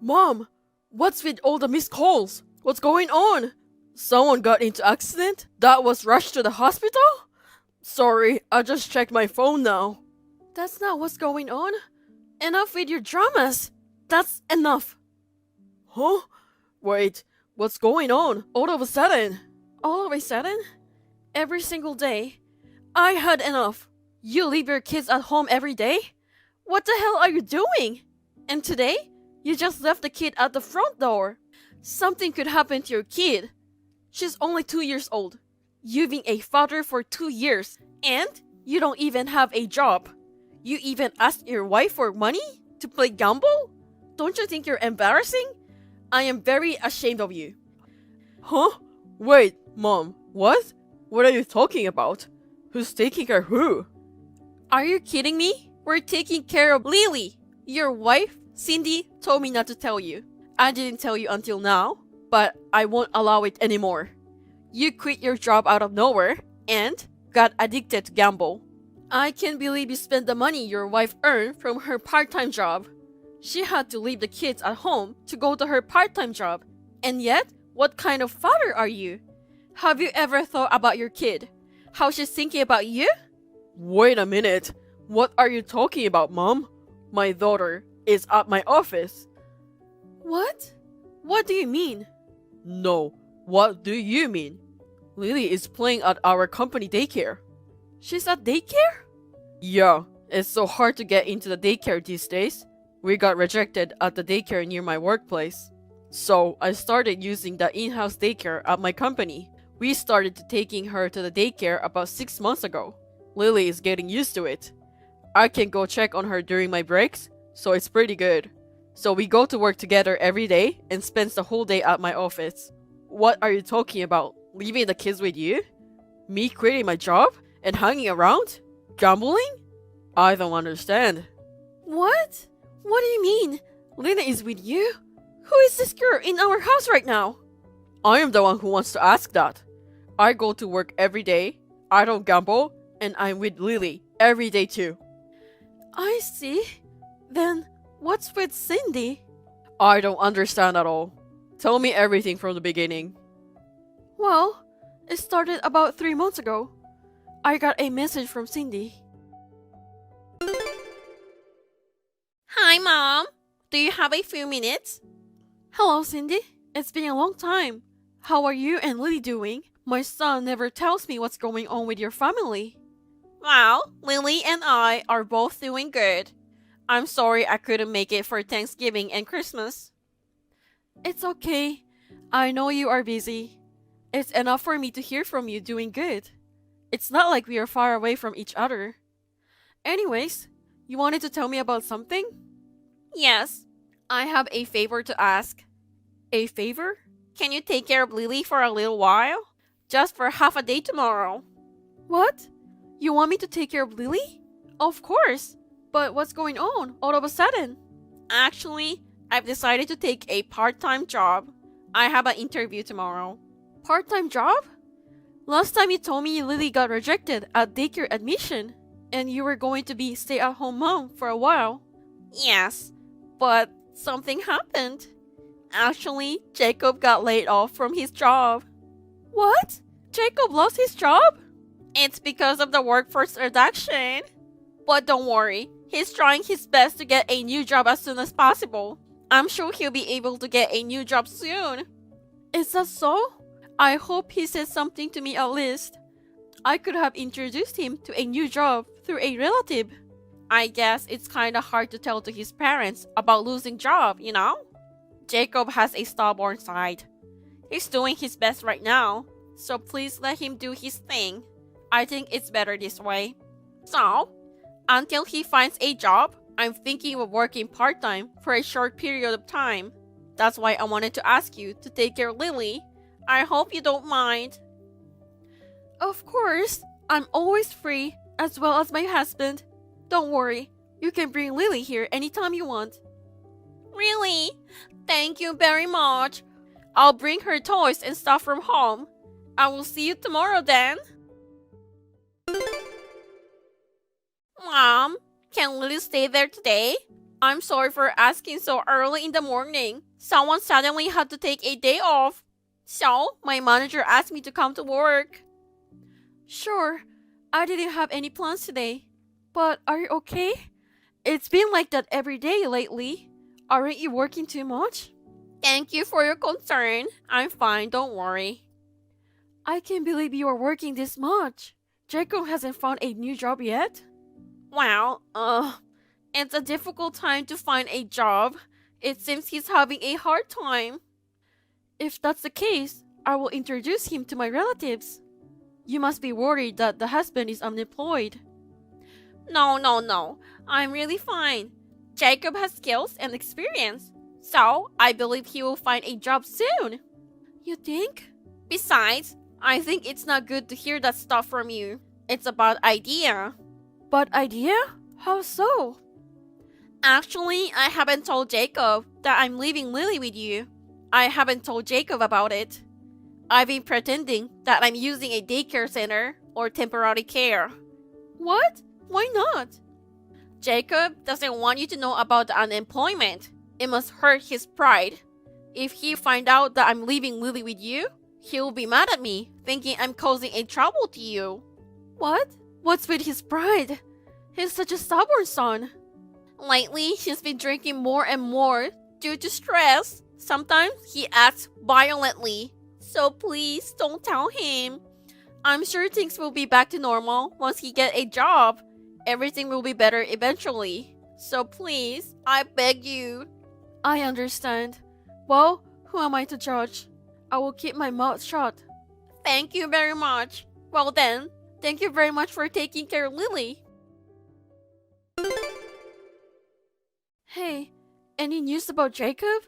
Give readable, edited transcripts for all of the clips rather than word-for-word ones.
Mom, what's with all the missed calls? What's going on? Someone got into accident that was rushed to the hospital? Sorry, I just checked my phone now. That's not what's going on. Enough with your dramas. That's enough. Huh? Wait, what's going on all of a sudden? All of a sudden? Every single day. I had enough. You leave your kids at home every day? What the hell are you doing? And today, you just left the kid at the front door. Something could happen to your kid. She's only 2 years old. You've been a father for 2 years, and you don't even have a job. You even asked your wife for money to play gamble? Don't you think you're embarrassing? I am very ashamed of you. Huh? Wait, Mom, what? What are you talking about? Who's taking care of who? Are you kidding me? We're taking care of Lily. Your wife, Cindy, told me not to tell you. I didn't tell you until now, but I won't allow it anymore. You quit your job out of nowhere and got addicted to gamble. I can't believe you spent the money your wife earned from her part-time job. She had to leave the kids at home to go to her part-time job. And yet, what kind of father are you? Have you ever thought about your kid? How she's thinking about you? Wait a minute. What are you talking about, Mom? My daughter is at my office. What? What do you mean? No, what do you mean? Lily is playing at our company daycare. She's at daycare? Yeah, it's so hard to get into the daycare these days. We got rejected at the daycare near my workplace. So I started using the in-house daycare at my company. We started taking her to the daycare about 6 months ago. Lily is getting used to it. I can go check on her during my breaks, so it's pretty good. So we go to work together every day and spends the whole day at my office. What are you talking about? Leaving the kids with you? Me quitting my job and hanging around? Gambling? I don't understand. What? What do you mean? Lily is with you? Who is this girl in our house right now? I am the one who wants to ask that. I go to work every day, I don't gamble, and I'm with Lily every day too. I see. Then what's with Cindy? I don't understand at all. Tell me everything from the beginning. Well, it started about 3 months ago. I got a message from Cindy. Hi, Mom. Do you have a few minutes? Hello, Cindy. It's been a long time. How are you and Lily doing? My son never tells me what's going on with your family. Well, Lily and I are both doing good. I'm sorry I couldn't make it for Thanksgiving and Christmas. It's okay. I know you are busy. It's enough for me to hear from you doing good. It's not like we are far away from each other. Anyways, you wanted to tell me about something? Yes. I have a favor to ask. A favor? Can you take care of Lily for a little while? Just for half a day tomorrow. What? You want me to take care of Lily? Of course. But what's going on all of a sudden? Actually, I've decided to take a part-time job. I have an interview tomorrow. Part-time job? Last time you told me Lily got rejected at daycare admission, and you were going to be stay-at-home mom for a while. Yes, but something happened. Actually, Jacob got laid off from his job. What? Jacob lost his job? It's because of the workforce reduction. But don't worry, he's trying his best to get a new job as soon as possible. I'm sure he'll be able to get a new job soon. Is that so? I hope he says something to me at least. I could have introduced him to a new job through a relative. I guess it's kinda hard to tell to his parents about losing job, you know? Jacob has a stubborn side. He's doing his best right now, so please let him do his thing. I think it's better this way. So, until he finds a job, I'm thinking of working part-time for a short period of time. That's why I wanted to ask you to take care of Lily. I hope you don't mind. Of course, I'm always free, as well as my husband. Don't worry, you can bring Lily here anytime you want. Really? Thank you very much. I'll bring her toys and stuff from home. I will see you tomorrow then. Mom, can Lily stay there today? I'm sorry for asking so early in the morning. Someone suddenly had to take a day off. So, my manager asked me to come to work. Sure, I didn't have any plans today. But are you okay? It's been like that every day lately. Aren't you working too much? Thank you for your concern. I'm fine, don't worry. I can't believe you are working this much. Jacob hasn't found a new job yet? Well, it's a difficult time to find a job. It seems he's having a hard time. If that's the case, I will introduce him to my relatives. You must be worried that the husband is unemployed. No. I'm really fine. Jacob has skills and experience. So, I believe he will find a job soon. You think? Besides, I think it's not good to hear that stuff from you. It's a bad idea. Bad idea? How so? Actually, I haven't told Jacob that I'm leaving Lily with you. I haven't told Jacob about it. I've been pretending that I'm using a daycare center or temporary care. What? Why not? Jacob doesn't want you to know about the unemployment. It must hurt his pride. If he find out that I'm leaving Lily with you, he'll be mad at me, thinking I'm causing a trouble to you. What? What's with his pride? He's such a stubborn son. Lately, he's been drinking more and more due to stress. Sometimes he acts violently. So please don't tell him. I'm sure things will be back to normal once he get a job. Everything will be better eventually. So please, I beg you. I understand. Well, who am I to judge? I will keep my mouth shut. Thank you very much. Well then, thank you very much for taking care of Lily. Hey, any news about Jacob?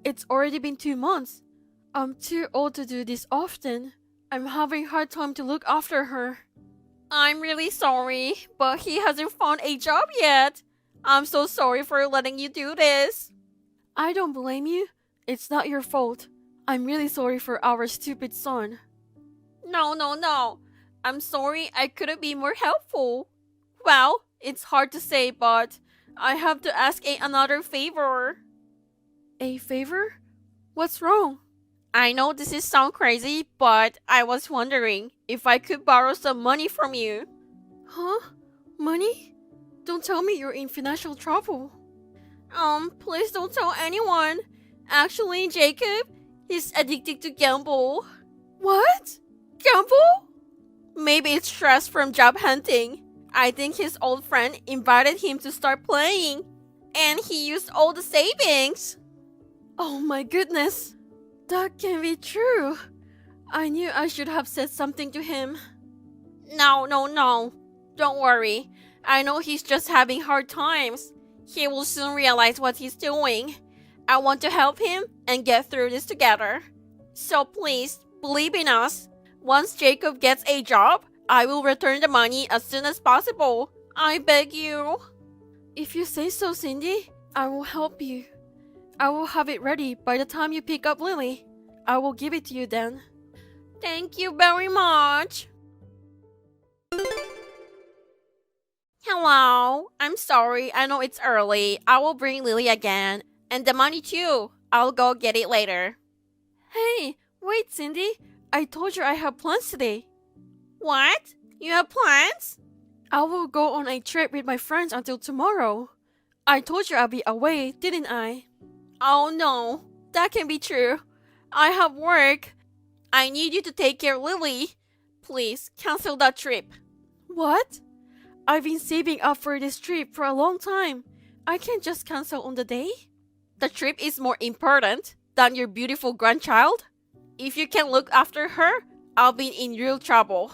It's already been 2 months. I'm too old to do this often. I'm having a hard time to look after her. I'm really sorry, but he hasn't found a job yet. I'm so sorry for letting you do this. I don't blame you. It's not your fault. I'm really sorry for our stupid son. No. I'm sorry I couldn't be more helpful. Well, it's hard to say, but I have to ask another favor. A favor? What's wrong? I know this is sound crazy, but I was wondering if I could borrow some money from you. Huh? Money? Don't tell me you're in financial trouble. Please don't tell anyone. Actually, Jacob, he's addicted to gamble. What? Gamble? Maybe it's stress from job hunting. I think his old friend invited him to start playing, and he used all the savings. Oh my goodness. That can't be true. I knew I should have said something to him. No. Don't worry. I know he's just having hard times. He will soon realize what he's doing. I want to help him and get through this together. So please, believe in us. Once Jacob gets a job, I will return the money as soon as possible. I beg you. If you say so, Cindy, I will help you. I will have it ready by the time you pick up Lily. I will give it to you then. Thank you very much. Hello. I'm sorry. I know it's early. I will bring Lily again. And the money too. I'll go get it later. Hey, wait, Cindy. I told you I have plans today. What? You have plans? I will go on a trip with my friends until tomorrow. I told you I'll be away, didn't I? Oh no. That can be true. I have work. I need you to take care of Lily. Please, cancel that trip. What? I've been saving up for this trip for a long time. I can't just cancel on the day. The trip is more important than your beautiful grandchild. If you can look after her, I'll be in real trouble.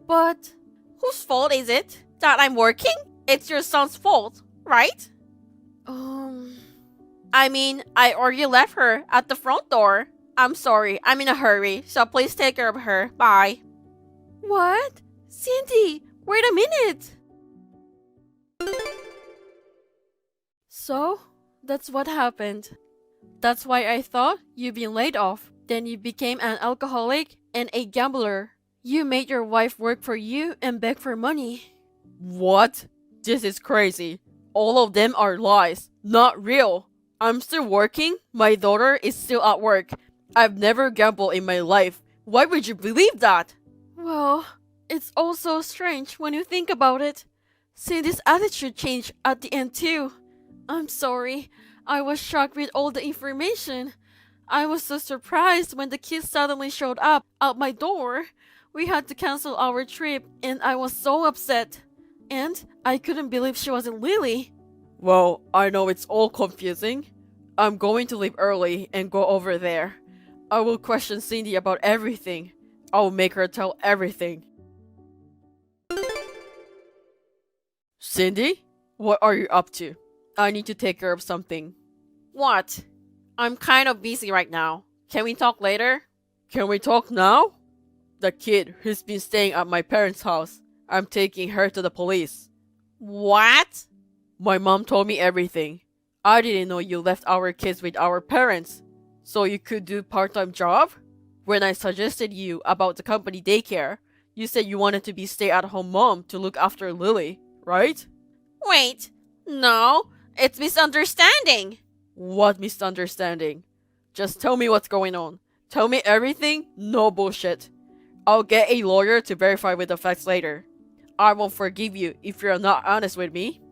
But whose fault is it that I'm working? It's your son's fault, right? I mean, I already left her at the front door. I'm sorry, I'm in a hurry, so please take care of her. Bye. What? Cindy, wait a minute. So, that's what happened. That's why I thought you'd been laid off. Then you became an alcoholic and a gambler. You made your wife work for you and beg for money. What? This is crazy. All of them are lies, not real. I'm still working. My daughter is still at work. I've never gambled in my life. Why would you believe that? Well, it's also strange when you think about it. Cindy's attitude changed at the end too. I'm sorry. I was shocked with all the information. I was so surprised when the kids suddenly showed up at my door. We had to cancel our trip and I was so upset. And I couldn't believe she wasn't Lily. Well, I know it's all confusing. I'm going to leave early and go over there. I will question Cindy about everything. I will make her tell everything. Cindy? What are you up to? I need to take care of something. What? I'm kind of busy right now. Can we talk later? Can we talk now? The kid who's been staying at my parents' house. I'm taking her to the police. What? My mom told me everything. I didn't know you left our kids with our parents. So you could do part-time job? When I suggested you about the company daycare, you said you wanted to be stay-at-home mom to look after Lily, right? Wait. No, it's misunderstanding. What misunderstanding? Just tell me what's going on. Tell me everything, no bullshit. I'll get a lawyer to verify with the facts later. I won't forgive you if you're not honest with me.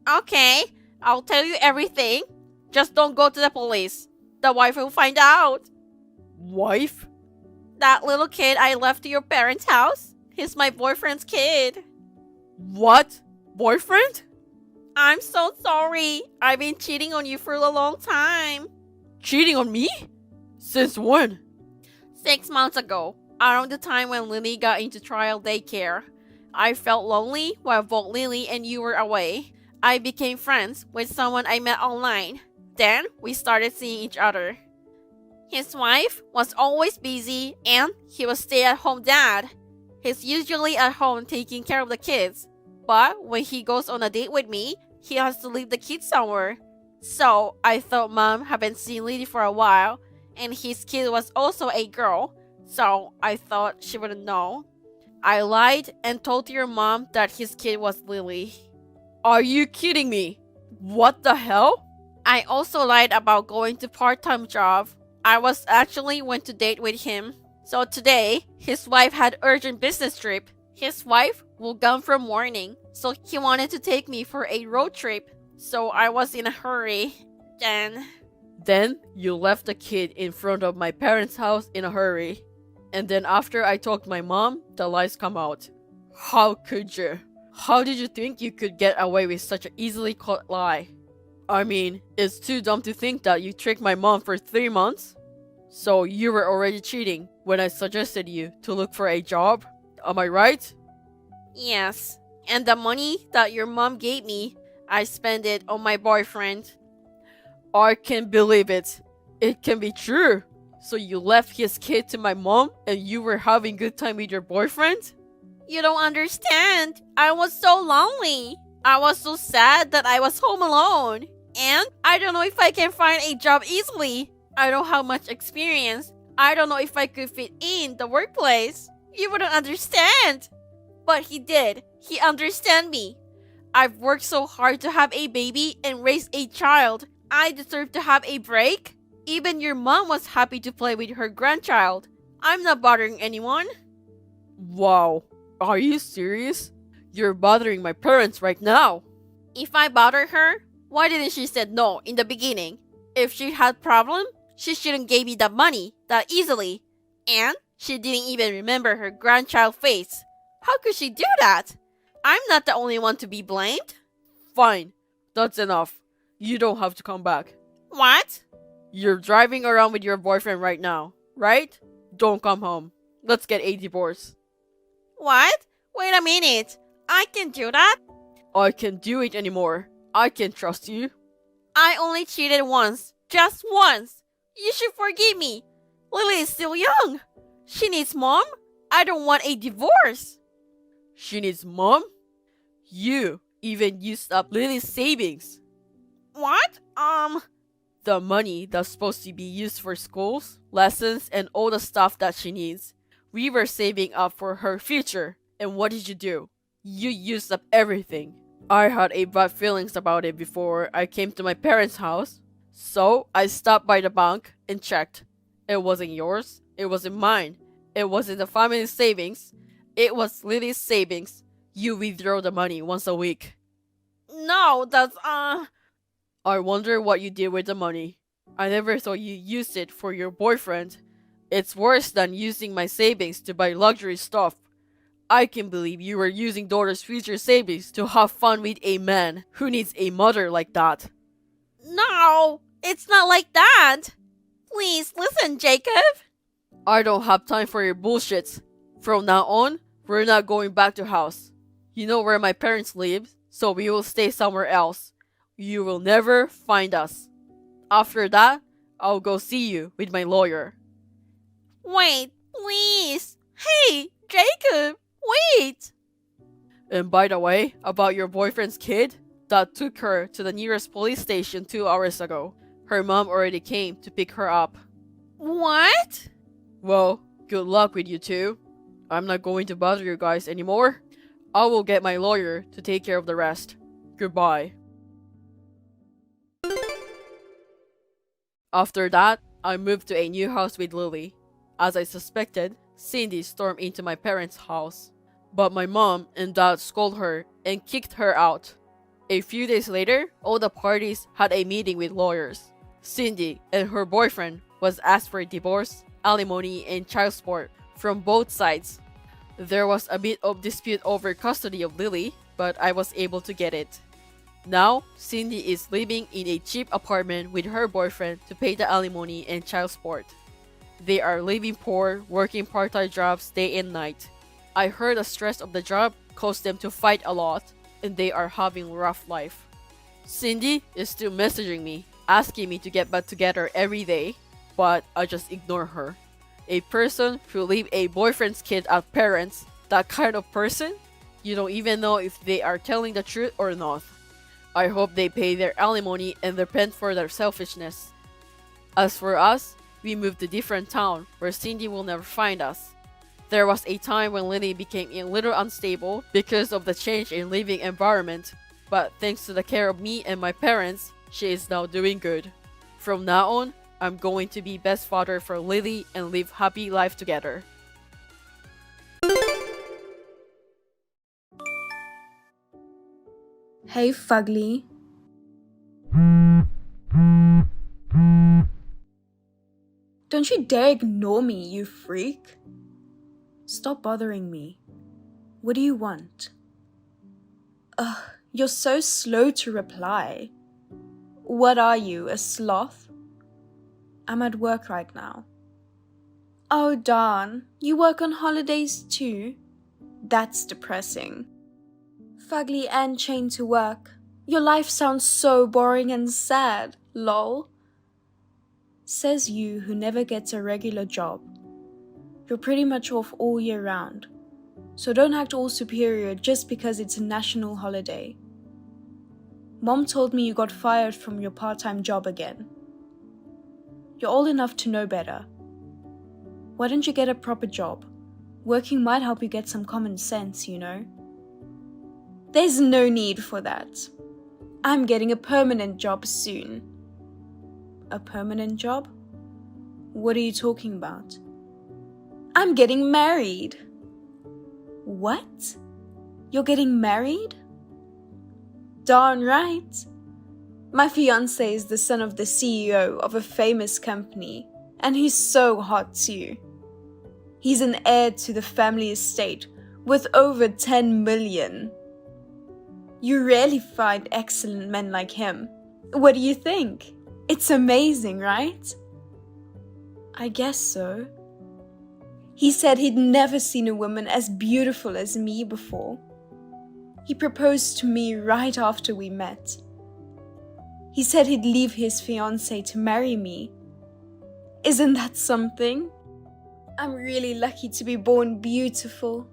Okay. I'll tell you everything. Just don't go to the police. The wife will find out. Wife? That little kid I left to your parents' house? He's my boyfriend's kid. What? Boyfriend? I'm so sorry. I've been cheating on you for a long time. Cheating on me? Since when? 6 months ago, around the time when Lily got into trial daycare. I felt lonely while both Lily and you were away. I became friends with someone I met online. Then, we started seeing each other. His wife was always busy and he was stay-at-home dad. He's usually at home taking care of the kids. But when he goes on a date with me, he has to leave the kids somewhere. So, I thought mom hadn't seen Lily for a while, and his kid was also a girl, so I thought she wouldn't know. I lied and told your mom that his kid was Lily. Are you kidding me? What the hell? I also lied about going to part-time job. I was actually went to date with him. So today, his wife had urgent business trip. His wife will gone from morning, so he wanted to take me for a road trip. So I was in a hurry. Then you left the kid in front of my parents' house in a hurry. And then after I talked to my mom, the lies come out. How could you? How did you think you could get away with such an easily caught lie? I mean, it's too dumb to think that you tricked my mom for 3 months. So you were already cheating when I suggested you to look for a job? Am I right? Yes. And the money that your mom gave me, I spent it on my boyfriend. I can't believe it. It can be true. So you left his kid to my mom and you were having good time with your boyfriend? You don't understand. I was so lonely. I was so sad that I was home alone. And I don't know if I can find a job easily. I don't have much experience. I don't know if I could fit in the workplace. You wouldn't understand. But he did. He understand me. I've worked so hard to have a baby and raise a child. I deserve to have a break. Even your mom was happy to play with her grandchild. I'm not bothering anyone. Wow. Are you serious? You're bothering my parents right now. If I bother her, why didn't she said no in the beginning? If she had problem, she shouldn't give me the money that easily. And she didn't even remember her grandchild face. How could she do that? I'm not the only one to be blamed. Fine. That's enough. You don't have to come back. What? You're driving around with your boyfriend right now, right? Don't come home. Let's get a divorce. What? Wait a minute. I can do that? I can't do it anymore. I can't trust you. I only cheated once. Just once. You should forgive me. Lily is still young. She needs mom. I don't want a divorce. She needs mom? You even used up Lily's savings. What? The money that's supposed to be used for schools, lessons, and all the stuff that she needs. We were saving up for her future. And what did you do? You used up everything. I had a bad feelings about it before I came to my parents' house. So I stopped by the bank and checked. It wasn't yours. It wasn't mine. It wasn't the family's savings. It was Lily's savings. You withdraw the money once a week. No, that's, I wonder what you did with the money. I never thought you used it for your boyfriend. It's worse than using my savings to buy luxury stuff. I can believe you were using daughter's future savings to have fun with a man who needs a mother like that. no, it's not like that. Please listen, Jacob. I don't have time for your bullshit. From now on, we're not going back to house. You know where my parents live, so we will stay somewhere else. You will never find us. After that, I'll go see you with my lawyer. Wait, please. Hey, Jacob, wait. And by the way, about your boyfriend's kid, Dad took her to the nearest police station 2 hours ago. Her mom already came to pick her up. What? Well, good luck with you two. I'm not going to bother you guys anymore. I will get my lawyer to take care of the rest. Goodbye. After that, I moved to a new house with Lily. As I suspected, Cindy stormed into my parents' house. But my mom and dad scolded her and kicked her out. A few days later, all the parties had a meeting with lawyers. Cindy and her boyfriend was asked for a divorce, alimony, and child support from both sides. There was a bit of dispute over custody of Lily, but I was able to get it. Now, Cindy is living in a cheap apartment with her boyfriend to pay the alimony and child support. They are living poor, working part-time jobs day and night. I heard the stress of the job caused them to fight a lot, and they are having a rough life. Cindy is still messaging me, asking me to get back together every day, but I just ignore her. A person who leave a boyfriend's kid at parents, that kind of person, you don't even know if they are telling the truth or not. I hope they pay their alimony and repent for their selfishness. As for us, we moved to a different town where Cindy will never find us. There was a time when Lily became a little unstable because of the change in living environment, but thanks to the care of me and my parents, she is now doing good. From now on, I'm going to be best father for Lily and live happy life together. Hey, Fugly. Don't you dare ignore me, you freak. Stop bothering me. What do you want? Ugh, you're so slow to reply. What are you, a sloth? I'm at work right now. Oh darn, you work on holidays too? That's depressing. Fugly and chained to work. Your life sounds so boring and sad, lol. Says you who never gets a regular job. You're pretty much off all year round, so don't act all superior just because it's a national holiday. Mom told me you got fired from your part-time job again. You're old enough to know better. Why don't you get a proper job? Working might help you get some common sense, you know. There's no need for that. I'm getting a permanent job soon. A permanent job? What are you talking about? I'm getting married. What? You're getting married? Darn right. My fiancé is the son of the CEO of a famous company, and he's so hot too. He's an heir to the family estate with over 10 million. You rarely find excellent men like him. What do you think? It's amazing, right? I guess so. He said he'd never seen a woman as beautiful as me before. He proposed to me right after we met. He said he'd leave his fiancée to marry me. Isn't that something? I'm really lucky to be born beautiful.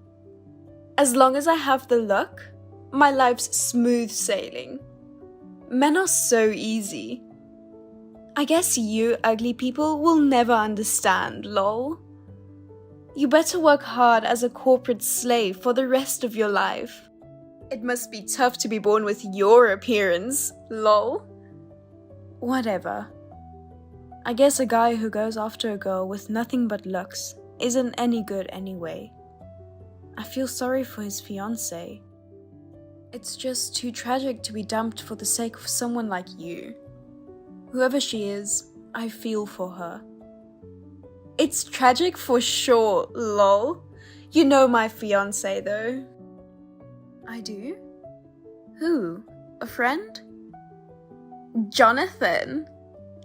As long as I have the look, my life's smooth sailing. Men are so easy. I guess you ugly people will never understand, lol. You better work hard as a corporate slave for the rest of your life. It must be tough to be born with your appearance, lol. Whatever. I guess a guy who goes after a girl with nothing but looks isn't any good anyway. I feel sorry for his fiancée. It's just too tragic to be dumped for the sake of someone like you. Whoever she is, I feel for her. It's tragic for sure, lol. You know my fiancé though. I do? Who? A friend? Jonathan?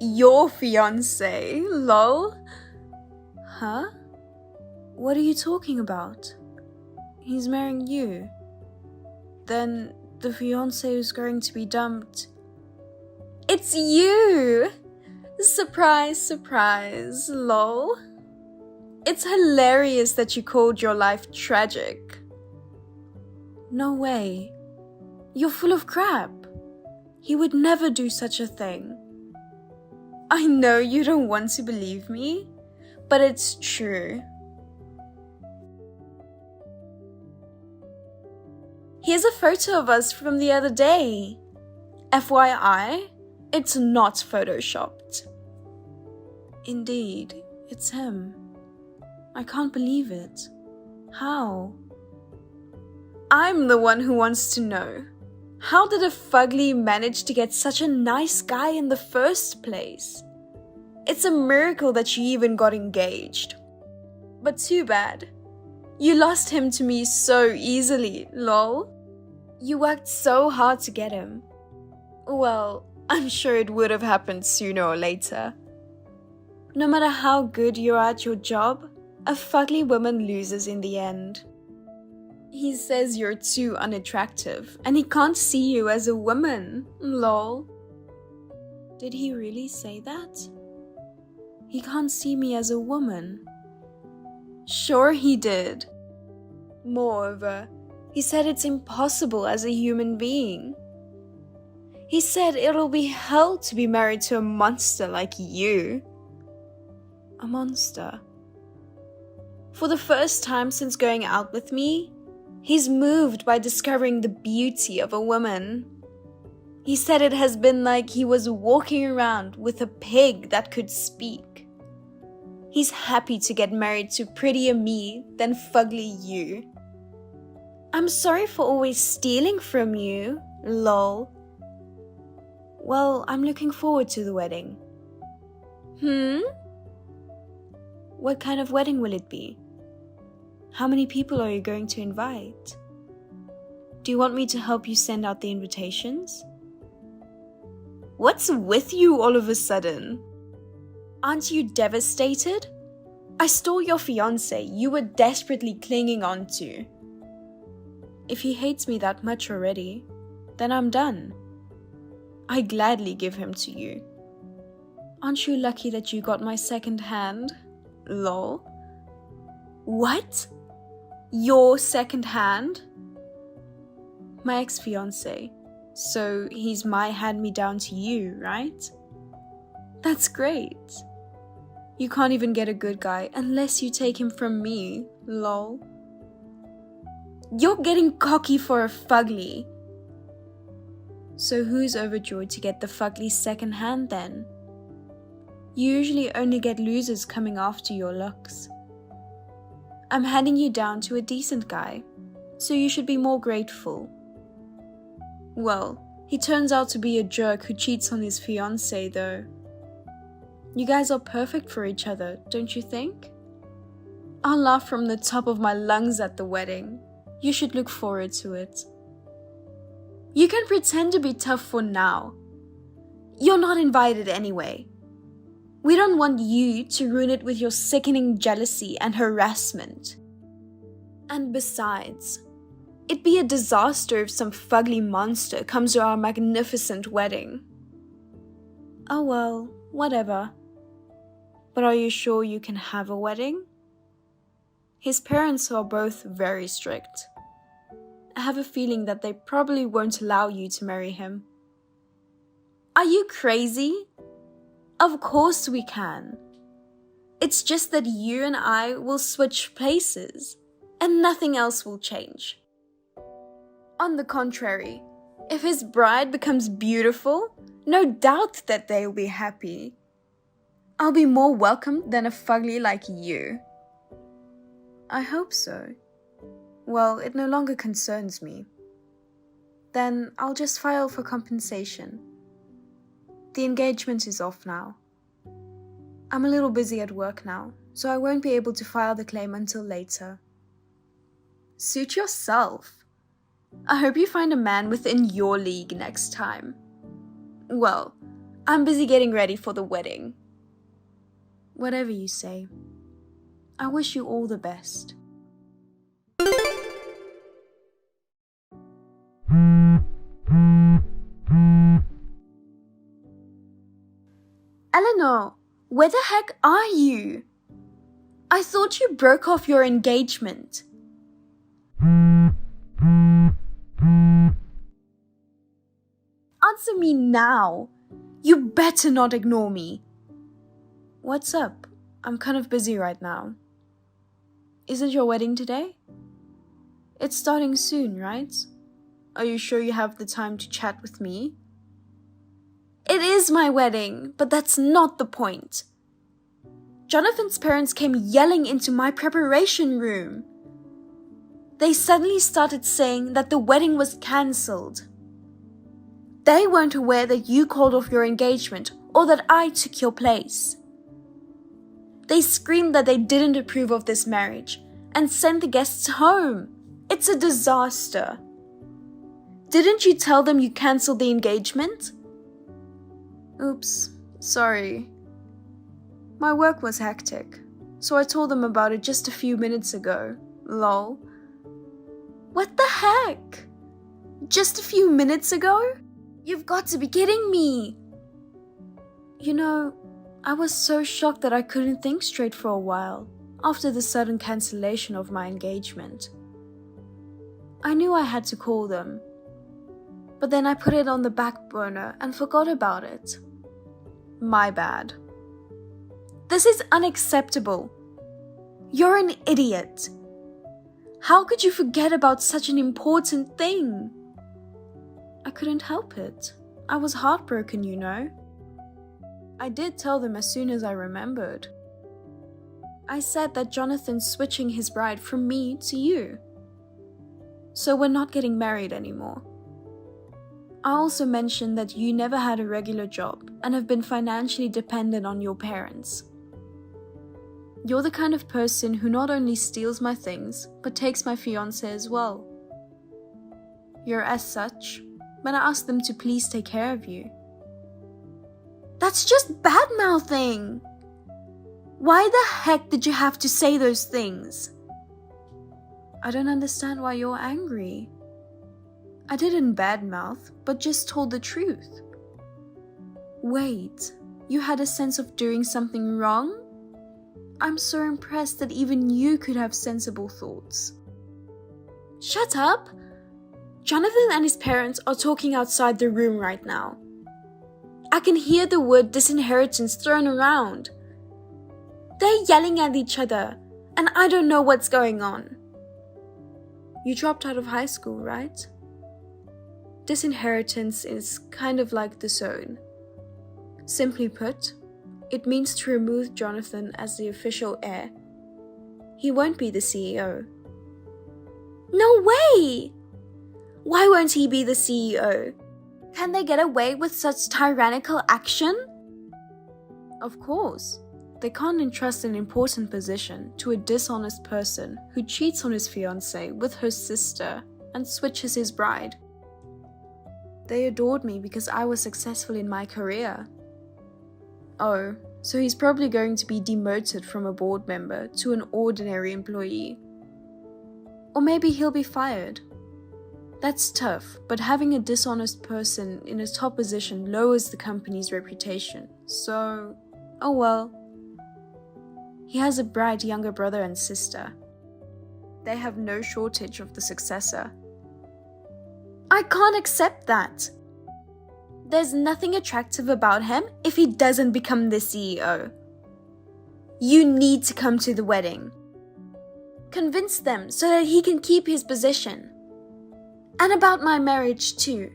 Your fiancé, lol? Huh? What are you talking about? He's marrying you. Then the fiancé who's going to be dumped. It's you! Surprise, surprise, lol. It's hilarious that you called your life tragic. No way. You're full of crap. He would never do such a thing. I know you don't want to believe me, but it's true. Here's a photo of us from the other day. FYI, it's not photoshopped. Indeed, it's him. I can't believe it. How? I'm the one who wants to know. How did a fugly manage to get such a nice guy in the first place? It's a miracle that you even got engaged. But too bad. You lost him to me so easily, lol. You worked so hard to get him. Well, I'm sure it would have happened sooner or later. No matter how good you are at your job, a fugly woman loses in the end. He says you're too unattractive and he can't see you as a woman, lol. Did he really say that? He can't see me as a woman. Sure he did. Moreover, he said it's impossible as a human being. He said it'll be hell to be married to a monster like you. A monster. For the first time since going out with me, he's moved by discovering the beauty of a woman. He said it has been like he was walking around with a pig that could speak. He's happy to get married to prettier me than fugly you. I'm sorry for always stealing from you, lol. Well, I'm looking forward to the wedding. What kind of wedding will it be? How many people are you going to invite? Do you want me to help you send out the invitations? What's with you all of a sudden? Aren't you devastated? I stole your fiancé you were desperately clinging on to. If he hates me that much already, then I'm done. I gladly give him to you. Aren't you lucky that you got my second hand? Lol. What? Your second hand? My ex-fiancé. So he's my hand-me-down to you, right? That's great. You can't even get a good guy unless you take him from me, lol. You're getting cocky for a fugly. So who's overjoyed to get the fugly second hand then? You usually only get losers coming after your looks. I'm handing you down to a decent guy, so you should be more grateful. Well, he turns out to be a jerk who cheats on his fiancée though. You guys are perfect for each other, don't you think? I'll laugh from the top of my lungs at the wedding. You should look forward to it. You can pretend to be tough for now. You're not invited anyway. We don't want you to ruin it with your sickening jealousy and harassment. And besides, it'd be a disaster if some fugly monster comes to our magnificent wedding. Oh well, whatever. But are you sure you can have a wedding? His parents are both very strict. I have a feeling that they probably won't allow you to marry him. Are you crazy? Of course we can. It's just that you and I will switch places, and nothing else will change. On the contrary, if his bride becomes beautiful, no doubt that they'll be happy. I'll be more welcome than a fugly like you. I hope so. Well, it no longer concerns me. Then I'll just file for compensation. The engagement is off now. I'm a little busy at work now, so I won't be able to file the claim until later. Suit yourself. I hope you find a man within your league next time. Well, I'm busy getting ready for the wedding. Whatever you say. I wish you all the best. Eleanor, where the heck are you? I thought you broke off your engagement. Answer me now. You better not ignore me. What's up? I'm kind of busy right now. Isn't your wedding today? It's starting soon, right? Are you sure you have the time to chat with me? It is my wedding, but that's not the point. Jonathan's parents came yelling into my preparation room. They suddenly started saying that the wedding was cancelled. They weren't aware that you called off your engagement or that I took your place. They screamed that they didn't approve of this marriage and sent the guests home. It's a disaster. Didn't you tell them you cancelled the engagement? Oops, sorry. My work was hectic, so I told them about it just a few minutes ago. Lol. What the heck? Just a few minutes ago? You've got to be kidding me! You know, I was so shocked that I couldn't think straight for a while after the sudden cancellation of my engagement. I knew I had to call them, but then I put it on the back burner and forgot about it. My bad. This is unacceptable. You're an idiot. How could you forget about such an important thing? I couldn't help it. I was heartbroken, you know. I did tell them as soon as I remembered. I said that Jonathan's switching his bride from me to you. So we're not getting married anymore. I also mentioned that you never had a regular job and have been financially dependent on your parents. You're the kind of person who not only steals my things, but takes my fiancé as well. You're as such, but I asked them to please take care of you. That's just bad-mouthing! Why the heck did you have to say those things? I don't understand why you're angry. I didn't badmouth, but just told the truth. Wait, you had a sense of doing something wrong? I'm so impressed that even you could have sensible thoughts. Shut up! Jonathan and his parents are talking outside the room right now. I can hear the word disinheritance thrown around. They're yelling at each other, and I don't know what's going on. You dropped out of high school, right? Disinheritance is kind of like disown. Simply put, it means to remove Jonathan as the official heir. He won't be the CEO. No way! Why won't he be the CEO? Can they get away with such tyrannical action? Of course. They can't entrust an important position to a dishonest person who cheats on his fiancée with her sister and switches his bride. They adored me because I was successful in my career. Oh, so he's probably going to be demoted from a board member to an ordinary employee. Or maybe he'll be fired. That's tough, but having a dishonest person in a top position lowers the company's reputation. So, oh well. He has a bright younger brother and sister. They have no shortage of the successor. I can't accept that. There's nothing attractive about him if he doesn't become the CEO. You need to come to the wedding. Convince them so that he can keep his position. And about my marriage too.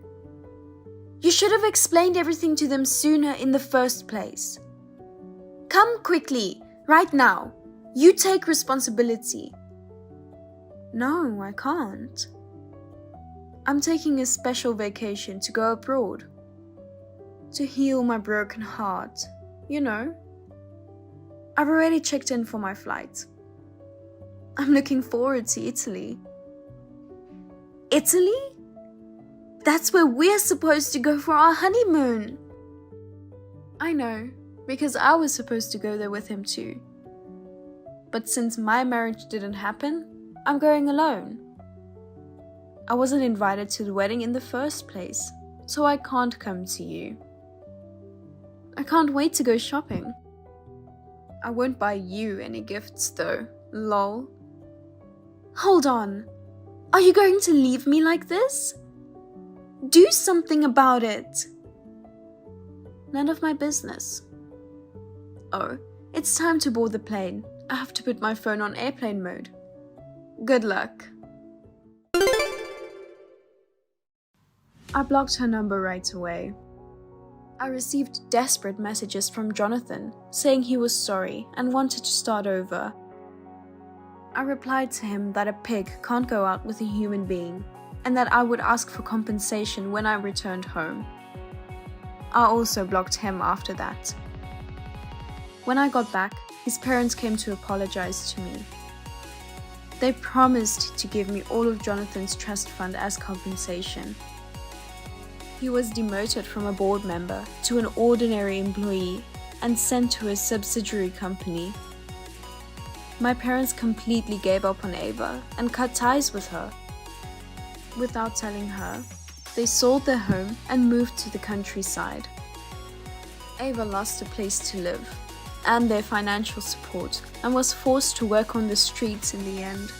You should have explained everything to them sooner in the first place. Come quickly, right now. You take responsibility. No, I can't. I'm taking a special vacation to go abroad. To heal my broken heart, you know. I've already checked in for my flight. I'm looking forward to Italy. Italy? That's where we're supposed to go for our honeymoon. I know, because I was supposed to go there with him too. But since my marriage didn't happen, I'm going alone. I wasn't invited to the wedding in the first place, so I can't come to you. I can't wait to go shopping. I won't buy you any gifts though, lol. Hold on. Are you going to leave me like this? Do something about it. None of my business. Oh, it's time to board the plane. I have to put my phone on airplane mode. Good luck. I blocked her number right away. I received desperate messages from Jonathan saying he was sorry and wanted to start over. I replied to him that a pig can't go out with a human being and that I would ask for compensation when I returned home. I also blocked him after that. When I got back, his parents came to apologize to me. They promised to give me all of Jonathan's trust fund as compensation. He was demoted from a board member to an ordinary employee and sent to a subsidiary company. My parents completely gave up on Ava and cut ties with her. Without telling her, they sold their home and moved to the countryside. Ava lost a place to live and their financial support and was forced to work on the streets in the end.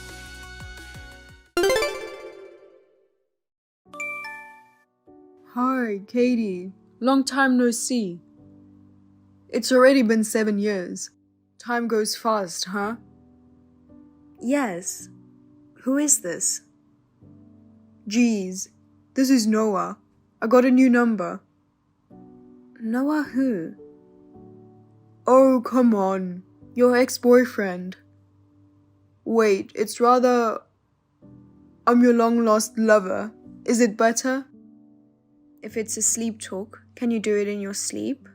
Hi, Katie. Long time no see. It's already been 7 years. Time goes fast, huh? Yes. Who is this? Geez, this is Noah. I got a new number. Noah who? Oh, come on. Your ex-boyfriend. Wait, it's rather... I'm your long-lost lover. Is it better? If it's a sleep talk, can you do it in your sleep?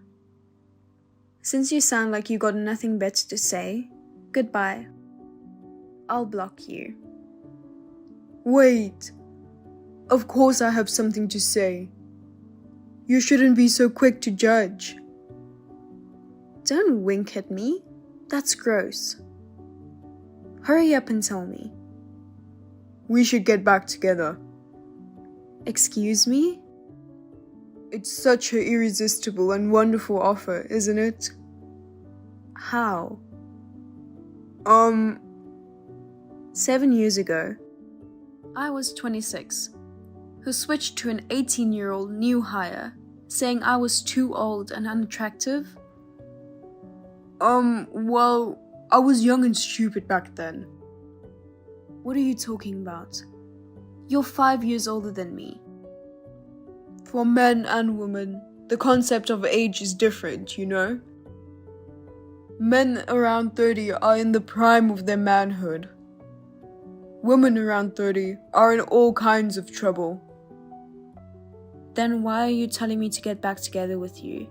Since you sound like you got nothing better to say, goodbye. I'll block you. Wait. Of course I have something to say. You shouldn't be so quick to judge. Don't wink at me. That's gross. Hurry up and tell me. We should get back together. Excuse me? It's such an irresistible and wonderful offer, isn't it? How? 7 years ago, I was 26, who switched to an 18-year-old new hire, saying I was too old and unattractive. Well, I was young and stupid back then. What are you talking about? You're 5 years older than me. For men and women, the concept of age is different, you know? Men around 30 are in the prime of their manhood. Women around 30 are in all kinds of trouble. Then why are you telling me to get back together with you?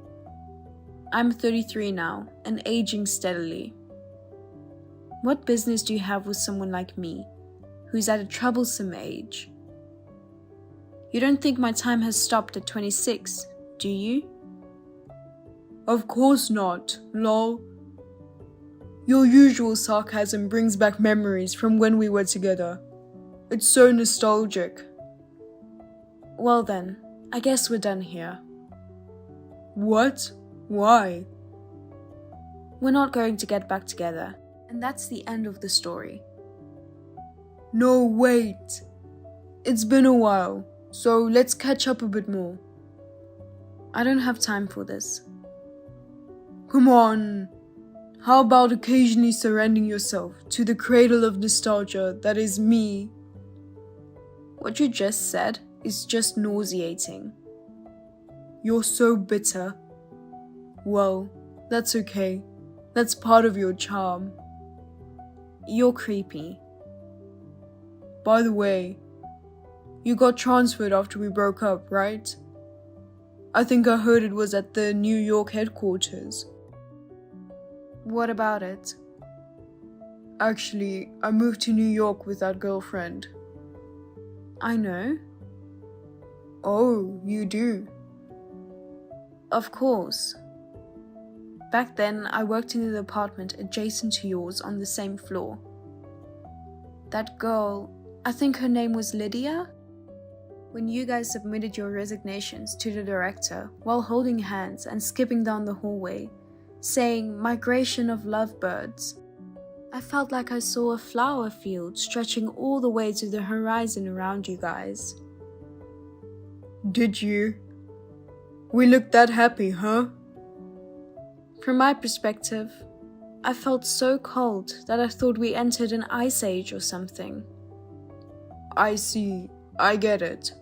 I'm 33 now and aging steadily. What business do you have with someone like me, who's at a troublesome age? You don't think my time has stopped at 26, do you? Of course not, lol. Your usual sarcasm brings back memories from when we were together. It's so nostalgic. Well then, I guess we're done here. What? Why? We're not going to get back together, and that's the end of the story. No, wait. It's been a while, so let's catch up a bit more. I don't have time for this. Come on. How about occasionally surrendering yourself to the cradle of nostalgia that is me? What you just said is just nauseating. You're so bitter. Well, that's okay. That's part of your charm. You're creepy. By the way, you got transferred after we broke up, right? I think I heard it was at the New York headquarters. What about it? Actually, I moved to New York with that girlfriend. I know. Oh, you do? Of course. Back then, I worked in an apartment adjacent to yours on the same floor. That girl, I think her name was Lydia? When you guys submitted your resignations to the director while holding hands and skipping down the hallway, saying migration of lovebirds, I felt like I saw a flower field stretching all the way to the horizon around you guys. Did you? We looked that happy, huh? From my perspective, I felt so cold that I thought we entered an ice age or something. I see. I get it.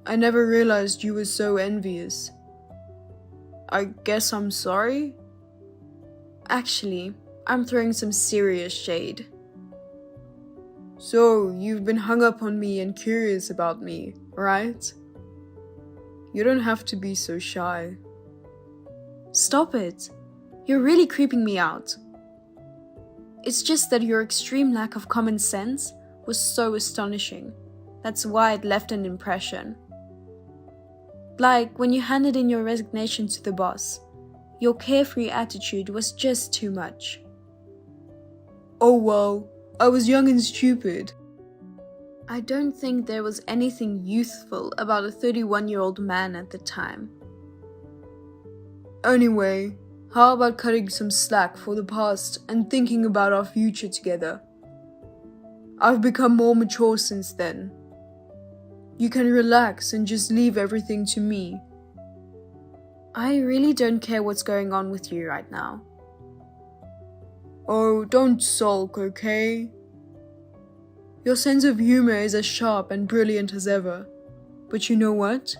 I never realized you were so envious. I guess I'm sorry? Actually, I'm throwing some serious shade. So, you've been hung up on me and curious about me, right? You don't have to be so shy. Stop it. You're really creeping me out. It's just that your extreme lack of common sense was so astonishing. That's why it left an impression. Like when you handed in your resignation to the boss, your carefree attitude was just too much. Oh well, I was young and stupid. I don't think there was anything youthful about a 31-year-old man at the time. Anyway, how about cutting some slack for the past and thinking about our future together? I've become more mature since then. You can relax and just leave everything to me. I really don't care what's going on with you right now. Oh, don't sulk, okay? Your sense of humor is as sharp and brilliant as ever. But you know what?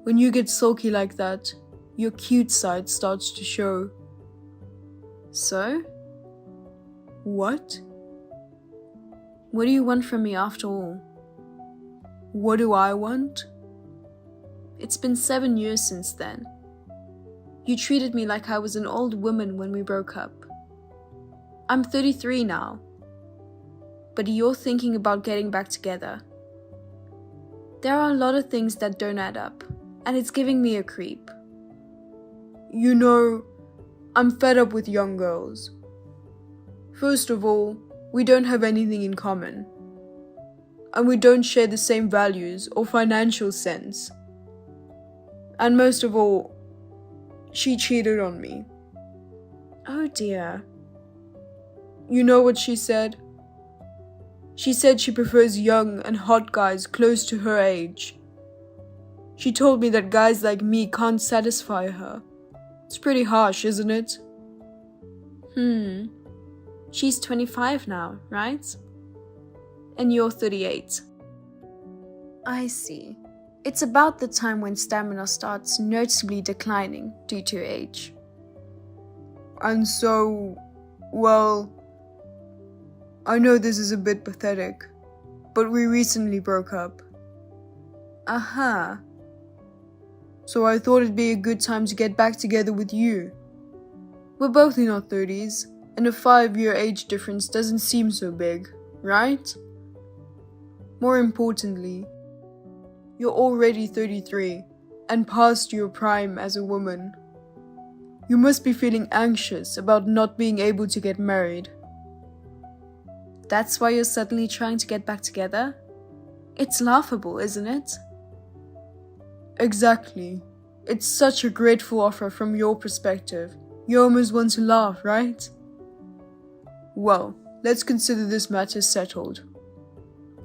When you get sulky like that, your cute side starts to show. So? What? What do you want from me after all? What do I want? It's been 7 years since then. You treated me like I was an old woman when we broke up. I'm 33 now. But you're thinking about getting back together. There are a lot of things that don't add up, and it's giving me a creep. You know, I'm fed up with young girls. First of all, we don't have anything in common. And we don't share the same values or financial sense. And most of all, she cheated on me. Oh dear. You know what she said? She said she prefers young and hot guys close to her age. She told me that guys like me can't satisfy her. It's pretty harsh, isn't it? She's 25 now, right? And you're 38. I see. It's about the time when stamina starts noticeably declining due to age. And so, well, I know this is a bit pathetic, but we recently broke up. Aha. So I thought it'd be a good time to get back together with you. We're both in our 30s, and a 5-year age difference doesn't seem so big, right? More importantly, you're already 33 and past your prime as a woman. You must be feeling anxious about not being able to get married. That's why you're suddenly trying to get back together? It's laughable, isn't it? Exactly. It's such a grateful offer from your perspective. You almost want to laugh, right? Well, let's consider this matter settled.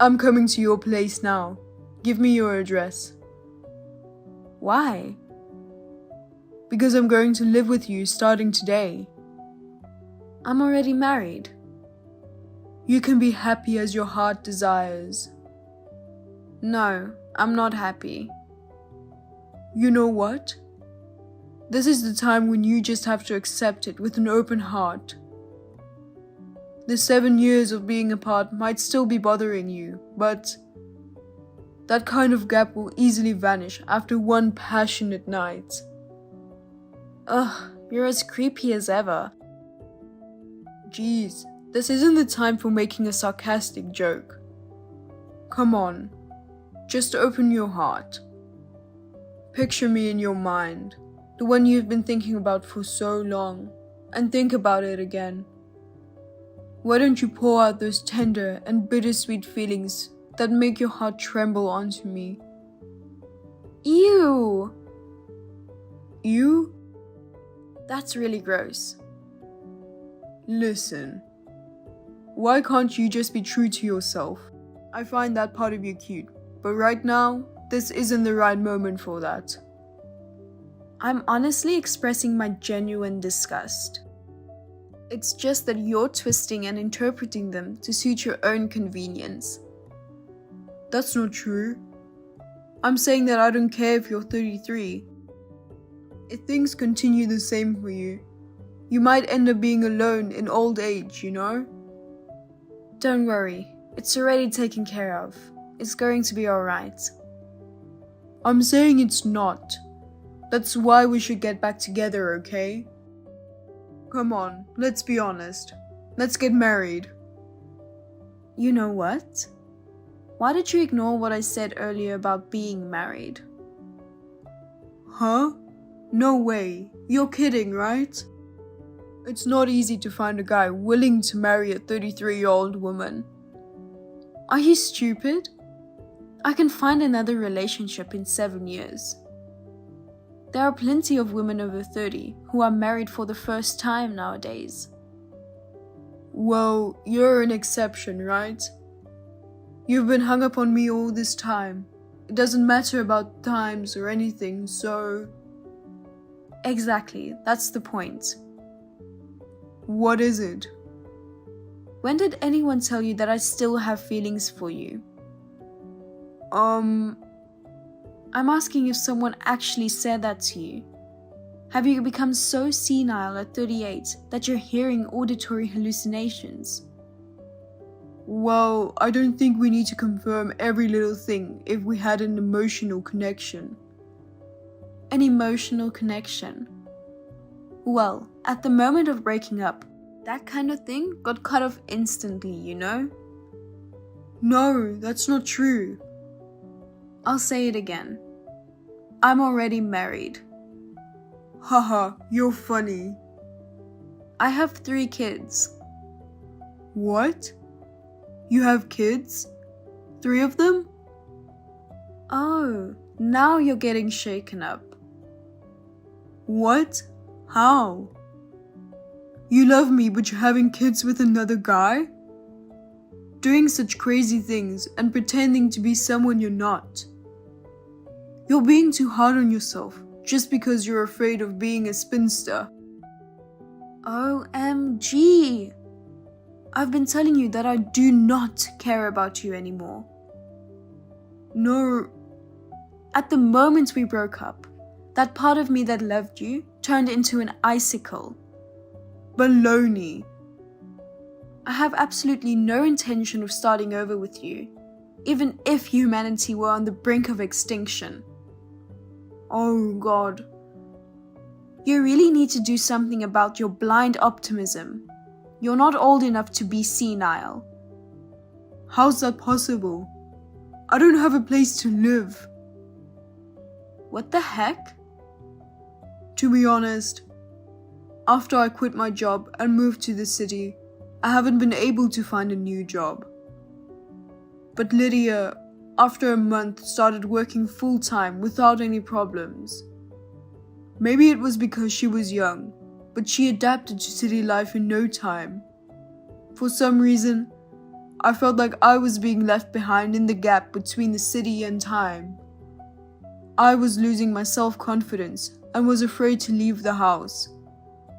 I'm coming to your place now. Give me your address. Why? Because I'm going to live with you starting today. I'm already married. You can be happy as your heart desires. No, I'm not happy. You know what? This is the time when you just have to accept it with an open heart. The 7 years of being apart might still be bothering you, but that kind of gap will easily vanish after one passionate night. Ugh, you're as creepy as ever. Jeez, this isn't the time for making a sarcastic joke. Come on, just open your heart. Picture me in your mind, the one you've been thinking about for so long, and think about it again. Why don't you pour out those tender and bittersweet feelings that make your heart tremble onto me? Ew! You? That's really gross. Listen. Why can't you just be true to yourself? I find that part of you cute, but right now, this isn't the right moment for that. I'm honestly expressing my genuine disgust. It's just that you're twisting and interpreting them to suit your own convenience. That's not true. I'm saying that I don't care if you're 33. If things continue the same for you, you might end up being alone in old age, you know? Don't worry, it's already taken care of. It's going to be alright. I'm saying it's not. That's why we should get back together, okay? Come on, let's be honest. Let's get married. You know what? Why did you ignore what I said earlier about being married? Huh? No way. You're kidding, right? It's not easy to find a guy willing to marry a 33-year-old woman. Are you stupid? I can find another relationship in 7 years. There are plenty of women over 30 who are married for the first time nowadays. Well, you're an exception, right? You've been hung up on me all this time. It doesn't matter about times or anything, so... Exactly, that's the point. What is it? When did anyone tell you that I still have feelings for you? I'm asking if someone actually said that to you. Have you become so senile at 38 that you're hearing auditory hallucinations? Well, I don't think we need to confirm every little thing if we had an emotional connection. An emotional connection? Well, at the moment of breaking up, that kind of thing got cut off instantly, you know? No, that's not true. I'll say it again. I'm already married. Haha, you're funny. I have 3 kids. What? You have kids? 3 of them? Oh, now you're getting shaken up. What? How? You love me, but you're having kids with another guy? Doing such crazy things and pretending to be someone you're not. You're being too hard on yourself just because you're afraid of being a spinster. OMG! I've been telling you that I do not care about you anymore. No. At the moment we broke up, that part of me that loved you turned into an icicle. Baloney. I have absolutely no intention of starting over with you, even if humanity were on the brink of extinction. Oh God. You really need to do something about your blind optimism. You're not old enough to be senile. How's that possible? I don't have a place to live. What the heck? To be honest, after I quit my job and moved to the city, I haven't been able to find a new job. But Lydia, after a month, started working full-time without any problems. Maybe it was because she was young, but she adapted to city life in no time. For some reason, I felt like I was being left behind in the gap between the city and time. I was losing my self-confidence and was afraid to leave the house.